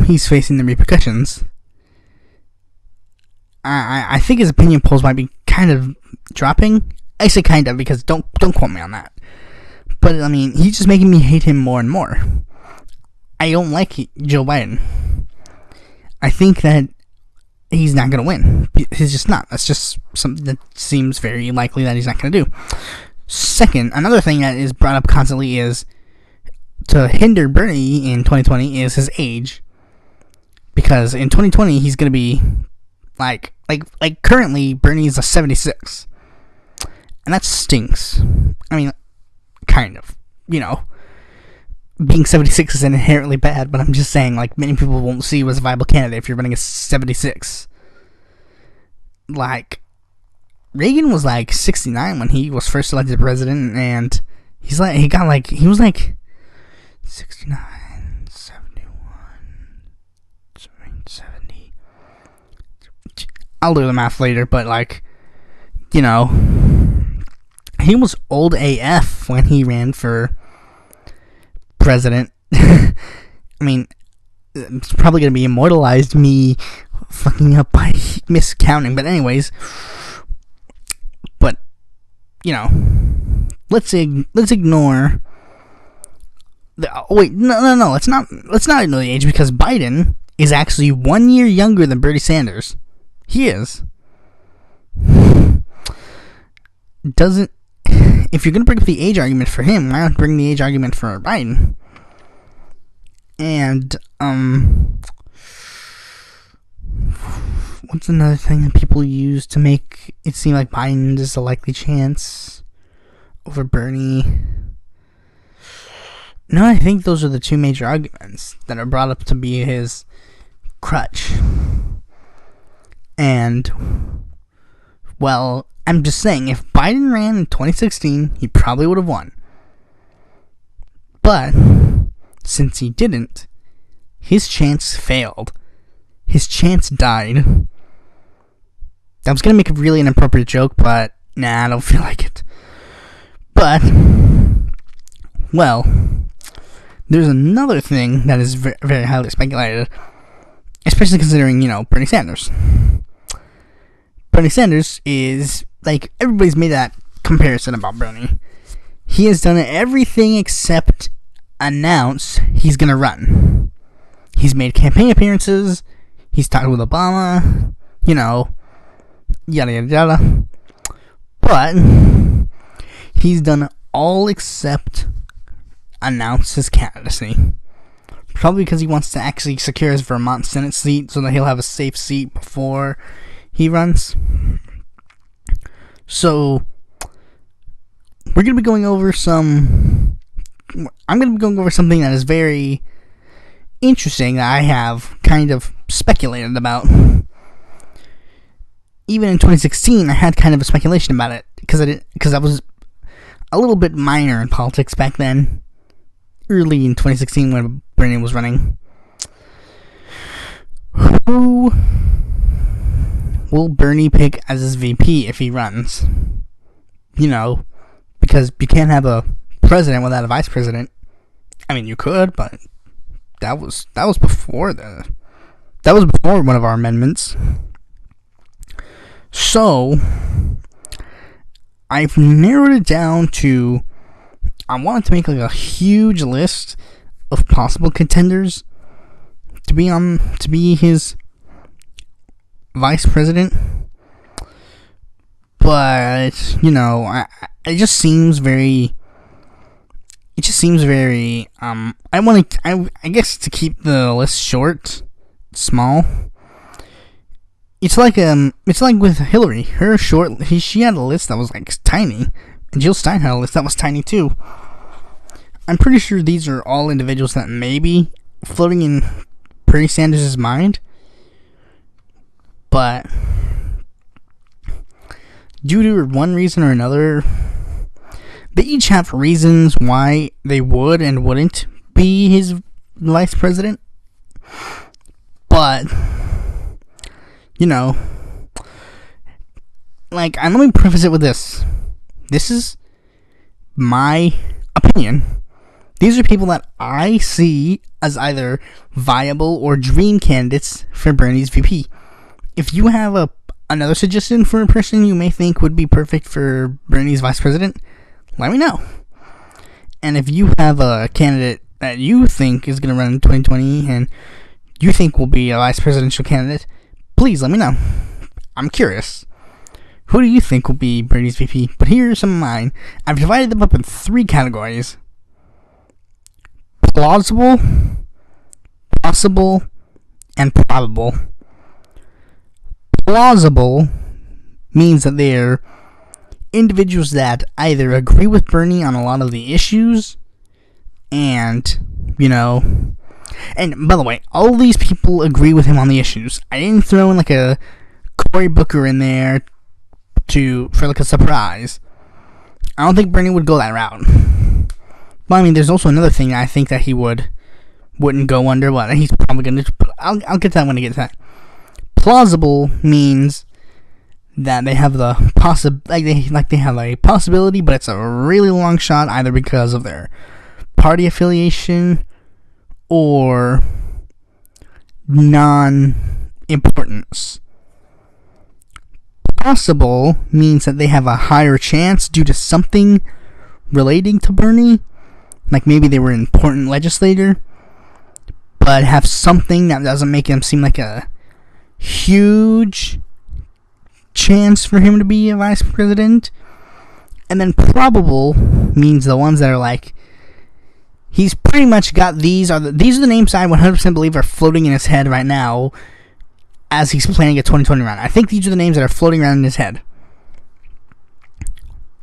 he's facing the repercussions. I think his opinion polls might be kind of dropping. I say kind of because don't quote me on that. But, I mean, he's just making me hate him more and more. I don't like Joe Biden. I think that he's not going to win. He's just not. That's just something that seems very likely that he's not going to do. Second, another thing that is brought up constantly is to hinder Bernie in 2020 is his age. Because in 2020, he's going to be like currently, Bernie's a 76. And that stinks. I mean, kind of. You know, being 76 is inherently bad, but I'm just saying, like, many people won't see you as a viable candidate if you're running a 76. Like, Reagan was like 69 when he was first elected president, and he was like 69, 71, 70. I'll do the math later, but like, you know, he was old AF when he ran for president. I mean, it's probably going to be immortalized, me fucking up by miscounting, but anyways. But, you know, let's ignore let's not ignore the age, because Biden is actually 1 year younger than Bernie Sanders. He is. If you're going to bring up the age argument for him, why not bring the age argument for Biden? And, what's another thing that people use to make it seem like Biden is a likely chance over Bernie? No, I think those are the two major arguments that are brought up to be his crutch. And, well, I'm just saying, if Biden ran in 2016, he probably would have won. But, since he didn't, his chance failed. His chance died. I was going to make a really inappropriate joke, but nah, I don't feel like it. But, well, there's another thing that is very, very highly speculated, especially considering, you know, Bernie Sanders. Bernie Sanders is, like, everybody's made that comparison about Bernie. He has done everything except announce he's going to run. He's made campaign appearances. He's talked with Obama. You know, yada yada yada. But he's done all except announce his candidacy. Probably because he wants to actually secure his Vermont Senate seat so that he'll have a safe seat before he runs. So, we're going to be going over I'm going to be going over something that is very interesting that I have kind of speculated about. Even in 2016, I had kind of a speculation about it because I was a little bit minor in politics back then, early in 2016 when Bernie was running. Who will Bernie pick as his VP if he runs? because you can't have a president without a vice president. I mean, you could, but that was before one of our amendments. So I've narrowed it down to, I wanted to make like a huge list of possible contenders to be his vice president. But it just seems very. I guess to keep the list short, small. It's like with Hillary. She had a list that was like tiny, and Jill Stein had a list that was tiny too. I'm pretty sure these are all individuals that may be floating in Bernie Sanders' mind, but due to one reason or another, they each have reasons why they would and wouldn't be his vice president. But and let me preface it with this. This is my opinion. These are people that I see as either viable or dream candidates for Bernie's VP. If you have another suggestion for a person you may think would be perfect for Bernie's vice president, let me know. And if you have a candidate that you think is going to run in 2020 and you think will be a vice presidential candidate, please let me know. I'm curious. Who do you think will be Bernie's VP? But here are some of mine. I've divided them up in 3 categories: plausible, possible, and probable. Plausible means that they're individuals that either agree with Bernie on a lot of the issues, and by the way, all these people agree with him on the issues. I didn't throw in like a Cory Booker in there for like a surprise. I don't think Bernie would go that route. But I mean, there's also another thing I think that he wouldn't go under, but he's probably gonna. I'll get to that when I get to that. Plausible means that they have the they have a possibility, but it's a really long shot, either because of their party affiliation or non-importance. Possible means that they have a higher chance due to something relating to Bernie, like maybe they were an important legislator, but have something that doesn't make them seem like a huge chance for him to be a vice president. And then probable means the ones that are like, he's pretty much got these are the names I 100% believe are floating in his head right now as he's planning a 2020 run. I think these are the names that are floating around in his head.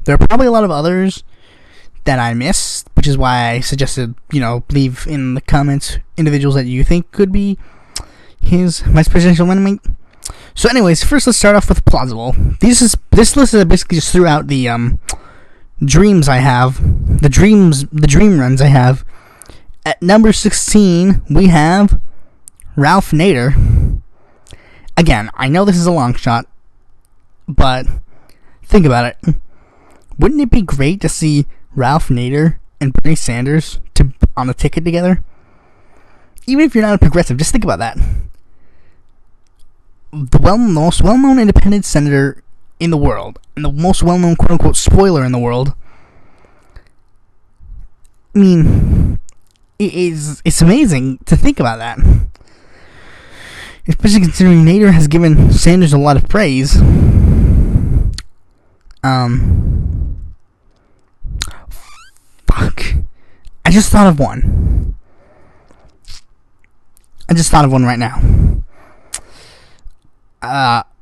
There are probably a lot of others that I missed, which is why I suggested, leave in the comments individuals that you think could be his vice presidential running mate. So anyways, first let's start off with plausible. This list is basically just throughout the dreams I have, the dream runs I have. At number 16, we have Ralph Nader. Again, I know this is a long shot, but think about it. Wouldn't it be great to see Ralph Nader and Bernie Sanders on the ticket together? Even if you're not a progressive, just think about that. The most well-known independent senator in the world, and the most well-known quote-unquote spoiler in the world. I mean, it's amazing to think about that. Especially considering Nader has given Sanders a lot of praise. Fuck. I just thought of one. Right now.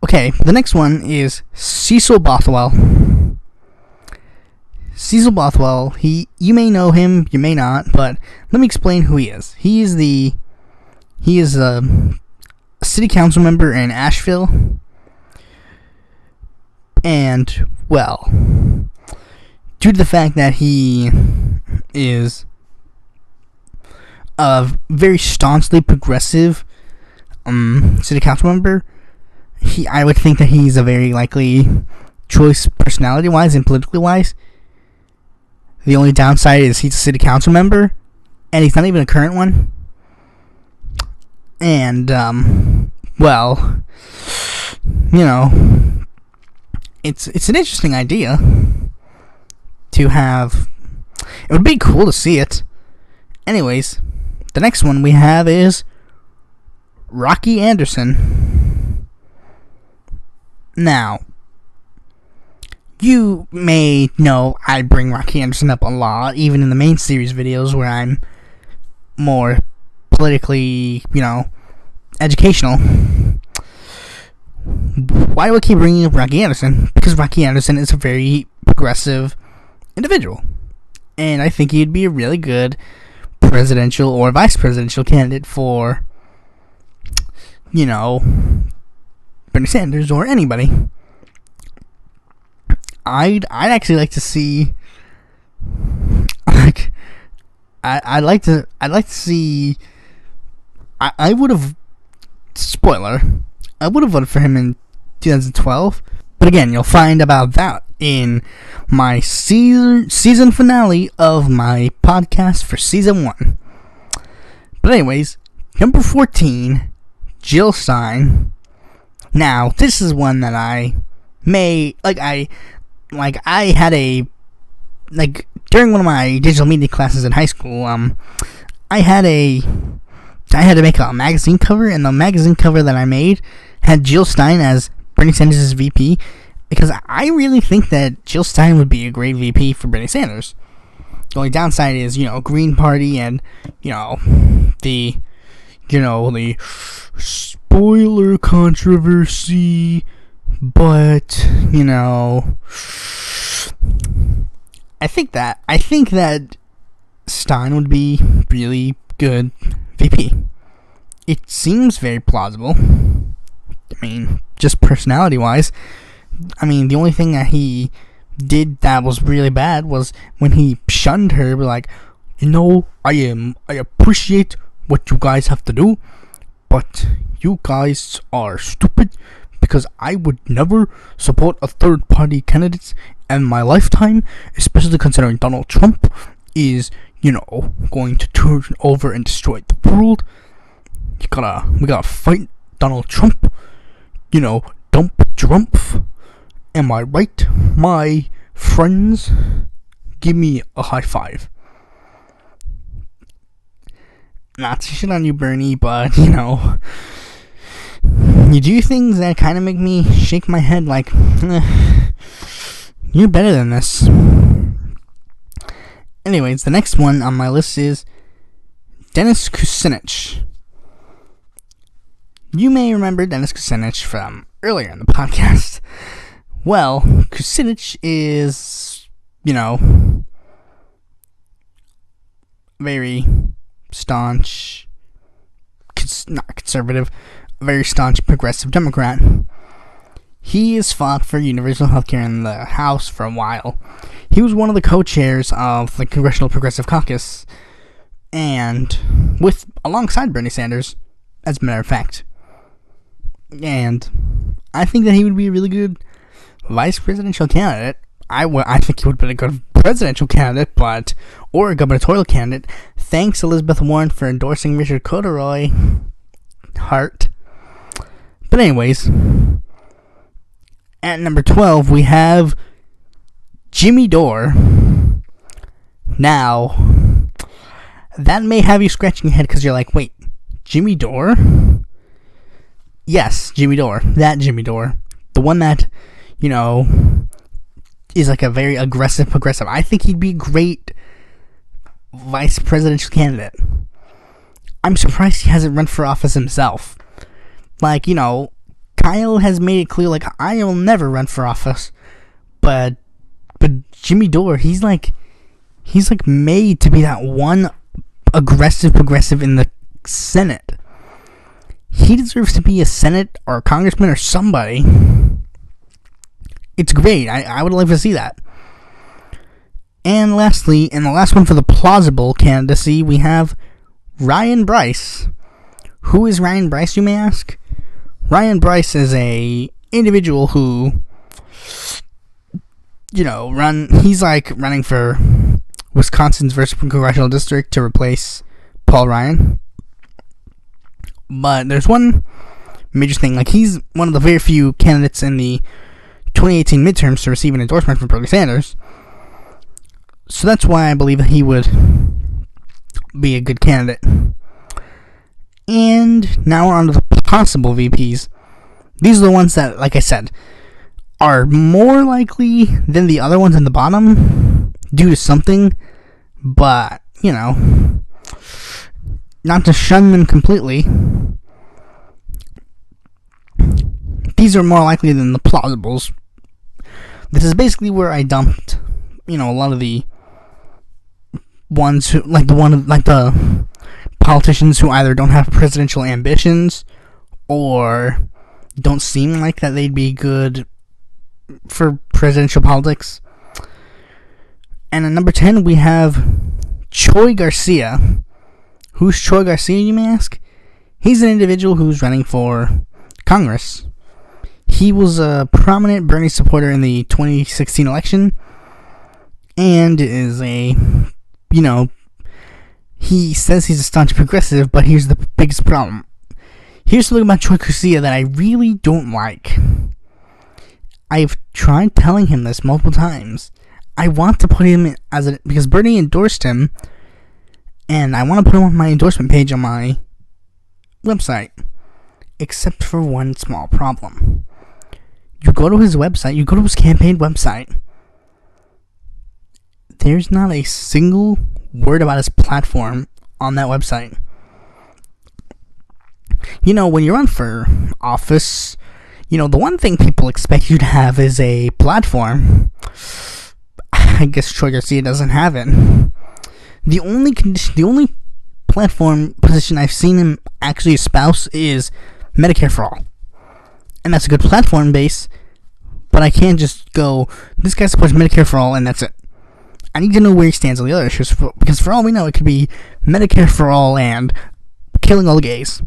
Okay, the next one is Cecil Bothwell. Cecil Bothwell, you may know him, you may not, but let me explain who he is. He is a city council member in Asheville, and, well, due to the fact that he is a very staunchly progressive city council member, I would think that he's a very likely choice personality-wise and politically-wise. The only downside is he's a city council member, and he's not even a current one. And, well, you know, it's an interesting idea to have. It would be cool to see it. Anyways, the next one we have is Rocky Anderson. Now, you may know I bring Rocky Anderson up a lot, even in the main series videos where I'm more politically, educational. Why do I keep bringing up Rocky Anderson? Because Rocky Anderson is a very progressive individual. And I think he'd be a really good presidential or vice presidential candidate for, Bernie Sanders or anybody. I'd actually like to see, I'd like to see. I would have, spoiler, I would have voted for him in 2012. But again, you'll find about that in my season finale of my podcast for season 1. But anyways, number 14, Jill Stein. Now, this is one that I had a, during one of my digital media classes in high school, I had to make a magazine cover, and the magazine cover that I made had Jill Stein as Bernie Sanders' VP, because I really think that Jill Stein would be a great VP for Bernie Sanders. The only downside is, Green Party and, the spoiler controversy, but, I think that Stein would be really good VP. It seems very plausible. Just personality-wise. The only thing that he did that was really bad was when he shunned her, like, I appreciate what you guys have to do, but you guys are stupid, because I would never support a third-party candidate in my lifetime, especially considering Donald Trump is, going to turn over and destroy the world. We gotta fight Donald Trump. Dump Trump. Am I right, my friends? Give me a high five. Not to shit on you, Bernie, but, you do things that kind of make me shake my head like, you're better than this. Anyways, the next one on my list is Dennis Kucinich. You may remember Dennis Kucinich from earlier in the podcast. Well, Kucinich is, very staunch, not conservative, a very staunch progressive Democrat. He has fought for universal healthcare in the House for a while. He was one of the co-chairs of the Congressional Progressive Caucus, and alongside Bernie Sanders, as a matter of fact. And I think that he would be a really good vice presidential candidate. I think he would have been a good presidential candidate, or a gubernatorial candidate. Thanks, Elizabeth Warren, for endorsing Richard Corduroy. Heart. But anyways, at number 12, we have Jimmy Dore. Now, that may have you scratching your head because you're like, wait, Jimmy Dore? Yes, Jimmy Dore. That Jimmy Dore. The one that, is like a very aggressive progressive. I think he'd be a great vice presidential candidate. I'm surprised he hasn't run for office himself. Kyle has made it clear, I will never run for office. But Jimmy Dore, he's made to be that one aggressive progressive in the Senate. He deserves to be a Senate or a congressman or somebody. It's great. I would love to see that. And lastly, and the last one for the plausible candidacy, we have Ryan Bryce. Who is Ryan Bryce, you may ask? Ryan Bryce is a individual who he's like running for Wisconsin's first congressional district to replace Paul Ryan. But there's one major thing, like he's one of the very few candidates in the 2018 midterms to receive an endorsement from Bernie Sanders. So that's why I believe that he would be a good candidate. And now we're on to the possible VPs. These are the ones that, like I said, are more likely than the other ones in the bottom due to something, but, not to shun them completely. These are more likely than the plausibles. This is basically where I dumped, a lot of the ones who, the politicians who either don't have presidential ambitions or don't seem like that they'd be good for presidential politics. And at number 10, we have Troy Garcia. Who's Troy Garcia, you may ask? He's an individual who's running for Congress. He was a prominent Bernie supporter in the 2016 election and is he says he's a staunch progressive, but here's the biggest problem. Here's something about Troy Garcia that I really don't like. I've tried telling him this multiple times. I want to put him because Bernie endorsed him, and I want to put him on my endorsement page on my website. Except for one small problem. You go to his website, you go to his campaign website. There's not a single word about his platform on that website. When you run for office, the one thing people expect you to have is a platform. I guess Troy Garcia doesn't have it. The only platform position I've seen him actually espouse is Medicare for All. And that's a good platform base, but I can't just go, this guy supports Medicare for All, and that's it. I need to know where he stands on the other issues, because for all we know, it could be Medicare for All and killing all the gays.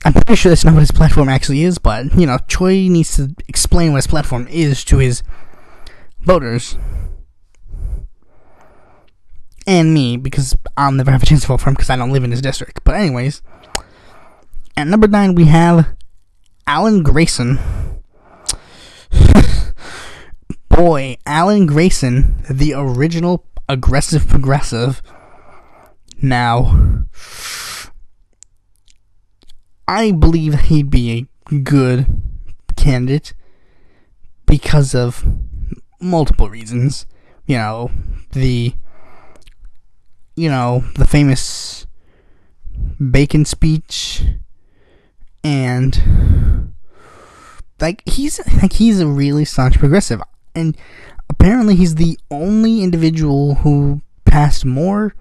I'm pretty sure that's not what his platform actually is, but, Troy needs to explain what his platform is to his voters. And me, because I'll never have a chance to vote for him because I don't live in his district. But anyways, at number 9, we have Alan Grayson. Boy, Alan Grayson, the original aggressive progressive. Now, I believe he'd be a good candidate because of multiple reasons. The famous Bacon speech, and he's a really staunch progressive, and apparently he's the only individual who passed more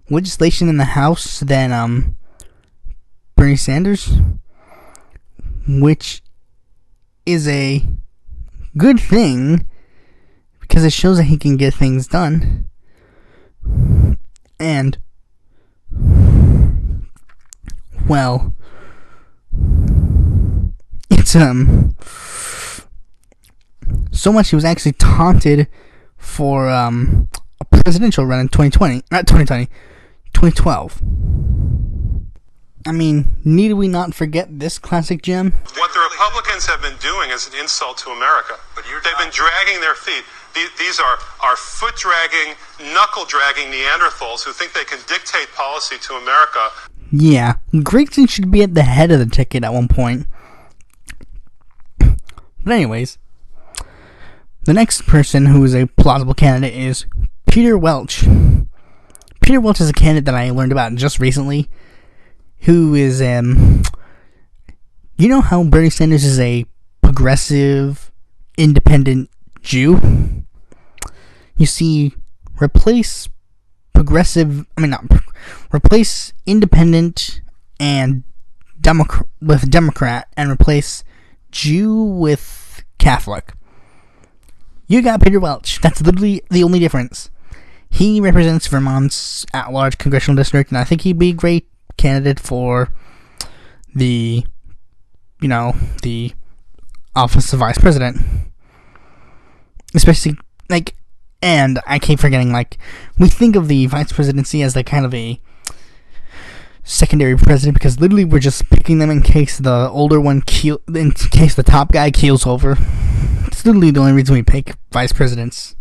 legislation in the House than Bernie Sanders, which is a good thing because it shows that he can get things done. And, well, it's, so much he was actually taunted for, a presidential run in 2012. I mean, need we not forget this classic gem? What the Republicans have been doing is an insult to America. They've been dragging their feet. These are foot-dragging, knuckle-dragging Neanderthals who think they can dictate policy to America. Yeah, Grayson should be at the head of the ticket at one point. But anyways, the next person who is a plausible candidate is Peter Welch. Peter Welch is a candidate that I learned about just recently, who is, you know how Bernie Sanders is a progressive, independent Jew? You see, replace independent and with Democrat, and replace Jew with Catholic. You got Peter Welch. That's literally the only difference. He represents Vermont's at-large congressional district, and I think he'd be a great candidate for the office of vice president. especially, like, and I keep forgetting, like, we think of the vice presidency as, like, kind of a secondary president, because literally we're just picking them in case the older one in case the top guy keels over. It's literally the only reason we pick vice presidents.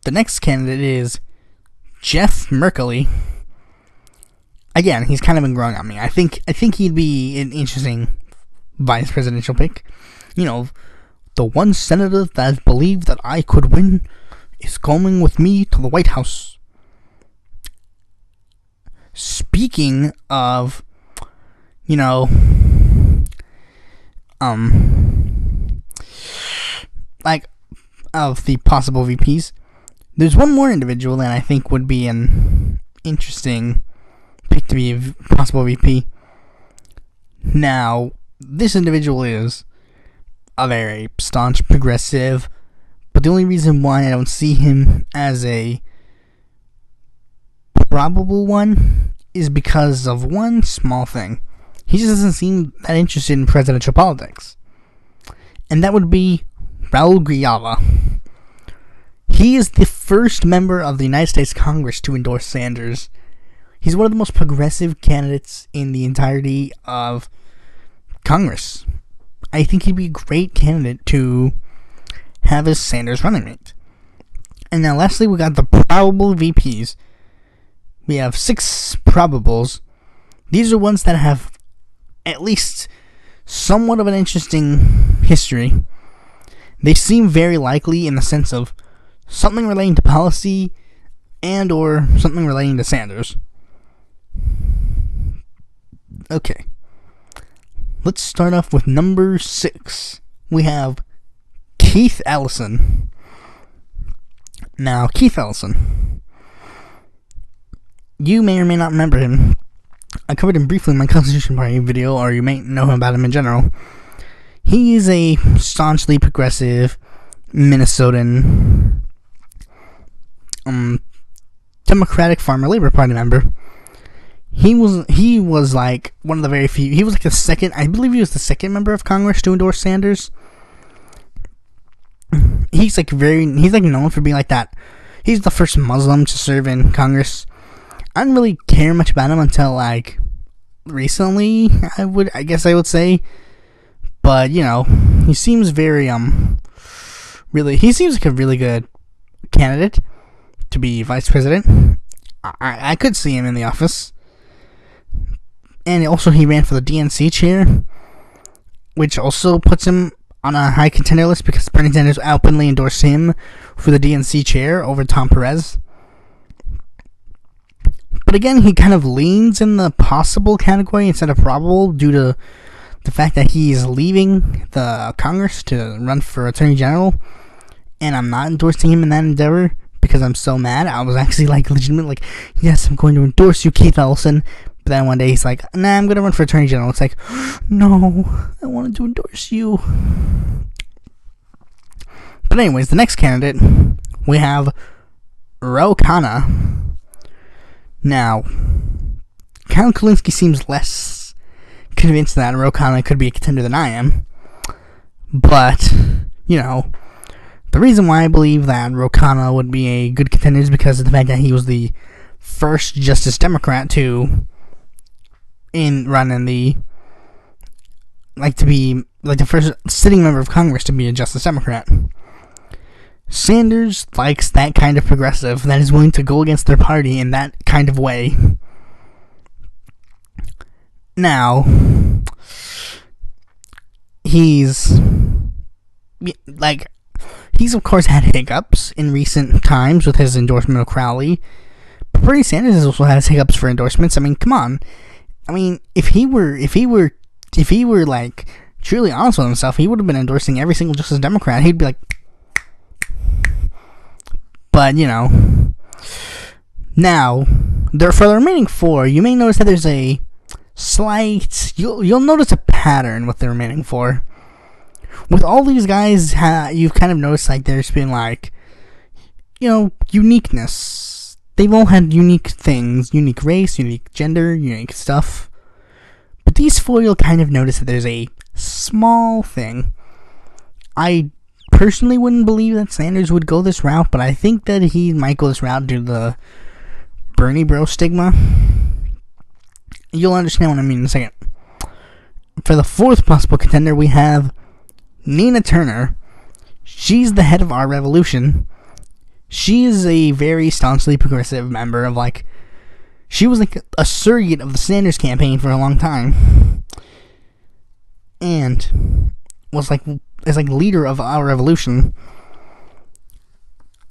The next candidate is Jeff Merkley. Again, he's kind of been growing on me. I think he'd be an interesting vice presidential pick. You know, the one senator that believed that I could win is coming with me to the White House. Speaking of, you know, like, of the possible VPs, there's one more individual that I think would be an interesting pick to be a possible VP. Now, this individual is a very staunch progressive, but the only reason why I don't see him as a probable one is because of one small thing. He just doesn't seem that interested in presidential politics. And that would be Raul Grijalva. He is the first member of the United States Congress to endorse Sanders. He's one of the most progressive candidates in the entirety of Congress. I think he'd be a great candidate to have as Sanders running mate. And now lastly, we got the probable VPs. We have 6 probables. These are ones that have at least somewhat of an interesting history. They seem very likely in the sense of something relating to policy and or something relating to Sanders. Okay. Let's start off with number 6. We have Keith Ellison. Now, Keith Ellison, you may or may not remember him. I covered him briefly in my Constitution Party video, or you may know about him in general. He is a staunchly progressive Minnesotan Democratic Farmer Labor Party member. He was like one of the very few. He was like the second. I believe he was the second member of Congress to endorse Sanders. He's like known for being like that. He's the first Muslim to serve in Congress. I didn't really care much about him until like recently. I guess I would say, but you know, he seems very he seems like a really good candidate to be vice president. I could see him in the office. And also he ran for the DNC chair, which also puts him on a high contender list because Bernie Sanders openly endorsed him for the DNC chair over Tom Perez. But again, he kind of leans in the possible category instead of probable due to the fact that he's leaving the Congress to run for Attorney General. And I'm not endorsing him in that endeavor because I'm so mad. I was actually like legitimate, like, yes, I'm going to endorse you, Keith Ellison. But then one day he's like, nah, I'm going to run for Attorney General. It's like, no, I wanted to endorse you. But anyways, the next candidate, we have Ro Khanna. Now, Count Kulinski seems less convinced that Ro Khanna could be a contender than I am. But, you know, the reason why I believe that Ro Khanna would be a good contender is because of the fact that he was the first Justice Democrat to run in the, like, to be, like, the first sitting member of Congress to be a Justice Democrat. Sanders likes that kind of progressive that is willing to go against their party in that kind of way. Now, he's of course had hiccups in recent times with his endorsement of Crowley, but Bernie Sanders has also had his hiccups for endorsements. I mean, come on. I mean, if he were like truly honest with himself, he would have been endorsing every single Justice Democrat. He'd be like, but you know, now for the remaining 4, you may notice that there's a slight. You'll notice a pattern with the remaining 4. With all these guys, you've kind of noticed like there's been like, you know, uniqueness. They've all had unique things, unique race, unique gender, unique stuff. But these 4, you'll kind of notice that there's a small thing. I personally wouldn't believe that Sanders would go this route, but I think that he might go this route due to the Bernie bro stigma. You'll understand what I mean in a second. For the fourth possible contender, we have Nina Turner. She's the head of Our Revolution. She is a very staunchly progressive member of, like, she was like a surrogate of the Sanders campaign for a long time, and was like leader of Our Revolution.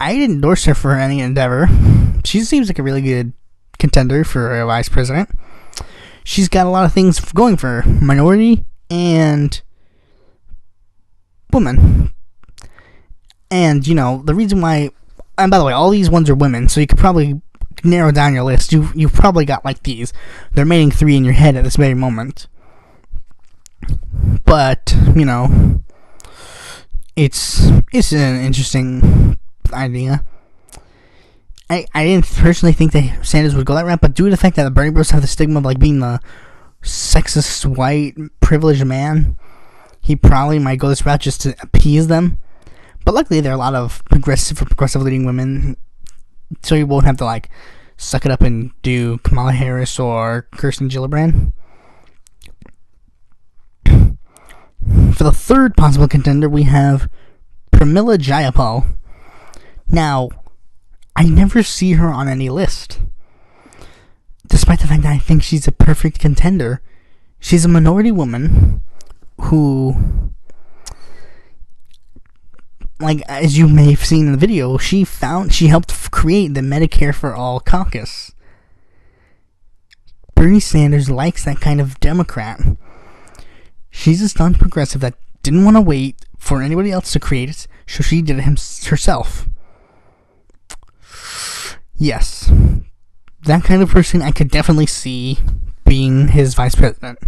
I'd endorse her for any endeavor. She seems like a really good contender for a vice president. She's got a lot of things going for her. Minority and woman. And, you know, the reason why... And by the way, all these ones are women, so you could probably narrow down your list. You've probably got, like, these. The remaining three in your head at this very moment. But, you know... It's an interesting idea. I didn't personally think that Sanders would go that route, but due to the fact that the Bernie Bros have the stigma of, like, being the sexist, white, privileged man, he probably might go this route just to appease them. But luckily, there are a lot of progressive leading women, so you won't have to, like, suck it up and do Kamala Harris or Kirsten Gillibrand. For the third possible contender, we have Pramila Jayapal. Now, I never see her on any list, despite the fact that I think she's a perfect contender. She's a minority woman who, like, as you may have seen in the video, she helped create the Medicare for All caucus. Bernie Sanders likes that kind of Democrat. She's a staunch progressive that didn't want to wait for anybody else to create it, so she did it herself. Yes, that kind of person I could definitely see being his vice president.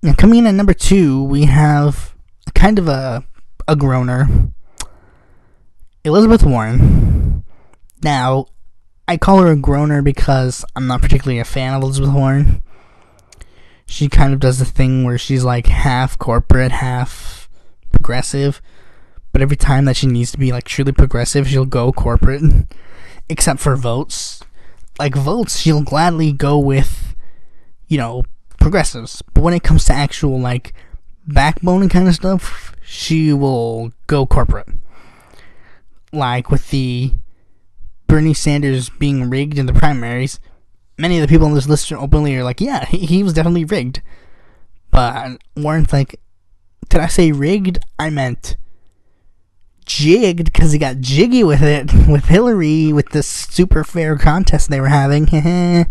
Now, coming in at number 2, we have kind of a groaner, Elizabeth Warren. Now, I call her a groaner because I'm not particularly a fan of Elizabeth Warren. She kind of does the thing where she's like half corporate, half progressive, but every time that she needs to be like truly progressive, she'll go corporate. Except for votes. Like, votes, she'll gladly go with, you know, progressives. But when it comes to actual, like, backbone and kind of stuff, she will go corporate. Like, with the Bernie Sanders being rigged in the primaries, many of the people on this list openly are like, yeah, he was definitely rigged. But Warren's like, did I say rigged? I meant jigged, because he got jiggy with it with Hillary with this super fair contest they were having. And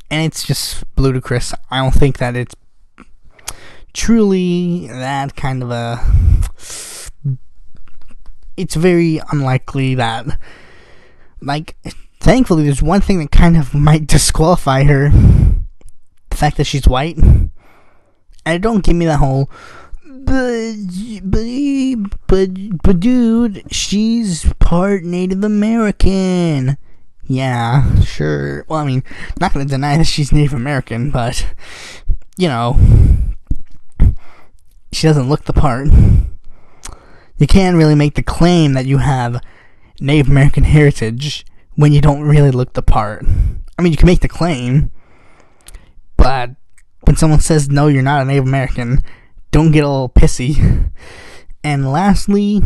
it's just ludicrous. I don't think that it's truly that kind of a... It's very unlikely that... Like, thankfully, there's one thing that kind of might disqualify her. The fact that she's white. And don't give me that whole... But dude, she's part Native American. Yeah, sure. Well, I mean, not gonna deny that she's Native American, but, you know, she doesn't look the part. You can't really make the claim that you have Native American heritage when you don't really look the part. I mean, you can make the claim, but when someone says, no, you're not a Native American, don't get a little pissy. And lastly,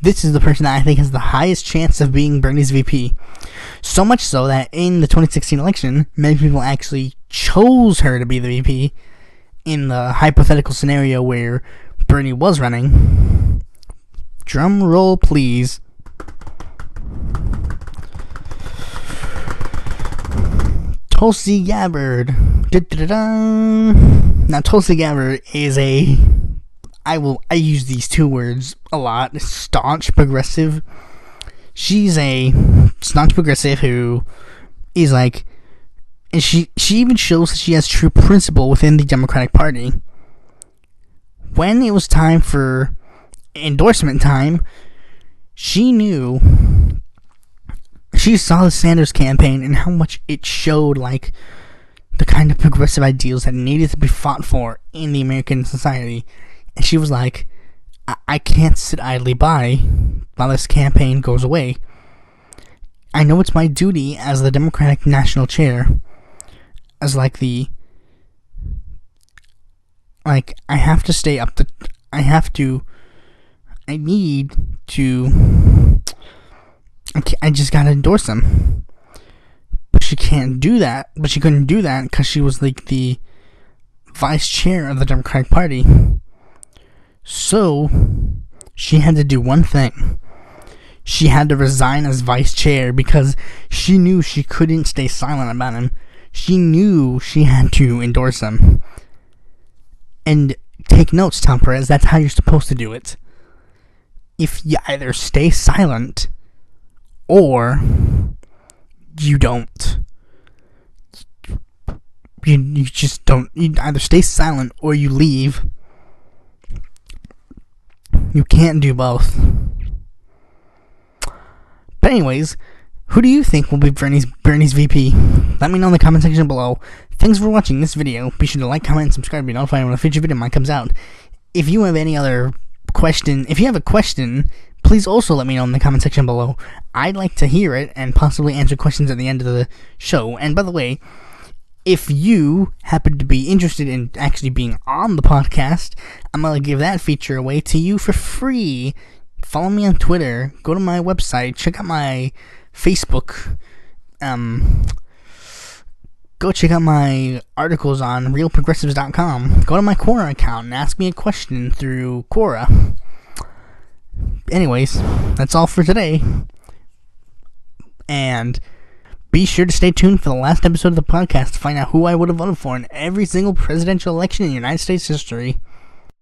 this is the person that I think has the highest chance of being Bernie's VP. So much so that in the 2016 election, many people actually chose her to be the VP in the hypothetical scenario where Bernie was running. Drum roll, please. Tulsi Gabbard. Now, Tulsi Gabbard is I use these two words a lot. Staunch progressive. She's a staunch progressive who is like, and she even shows that she has true principle within the Democratic Party. When it was time for endorsement time, she knew. She saw the Sanders campaign and how much it showed, like, the kind of progressive ideals that needed to be fought for in the American society. And she was like, I can't sit idly by while this campaign goes away. I know it's my duty as the Democratic National Chair, as I have to stay up to, I just gotta endorse him. But she can't do that, but she couldn't do that because she was like the vice chair of the Democratic Party. So, she had to do one thing. She had to resign as vice chair because she knew she couldn't stay silent about him. She knew she had to endorse him. And take notes, Tom Perez, that's how you're supposed to do it. If you either stay silent or you don't. You just don't. You either stay silent or you leave. You can't do both. But anyways, who do you think will be Bernie's VP? Let me know in the comment section below. Thanks for watching this video. Be sure to like, comment, and subscribe to be notified when a future video comes out. If you have any other question, if you have a question, please also let me know in the comment section below. I'd like to hear it and possibly answer questions at the end of the show. And by the way, if you happen to be interested in actually being on the podcast, I'm going to give that feature away to you for free. Follow me on Twitter, go to my website, check out my Facebook, go check out my articles on realprogressives.com, go to my Quora account and ask me a question through Quora. Anyways, that's all for today, and be sure to stay tuned for the last episode of the podcast to find out who I would have voted for in every single presidential election in United States history.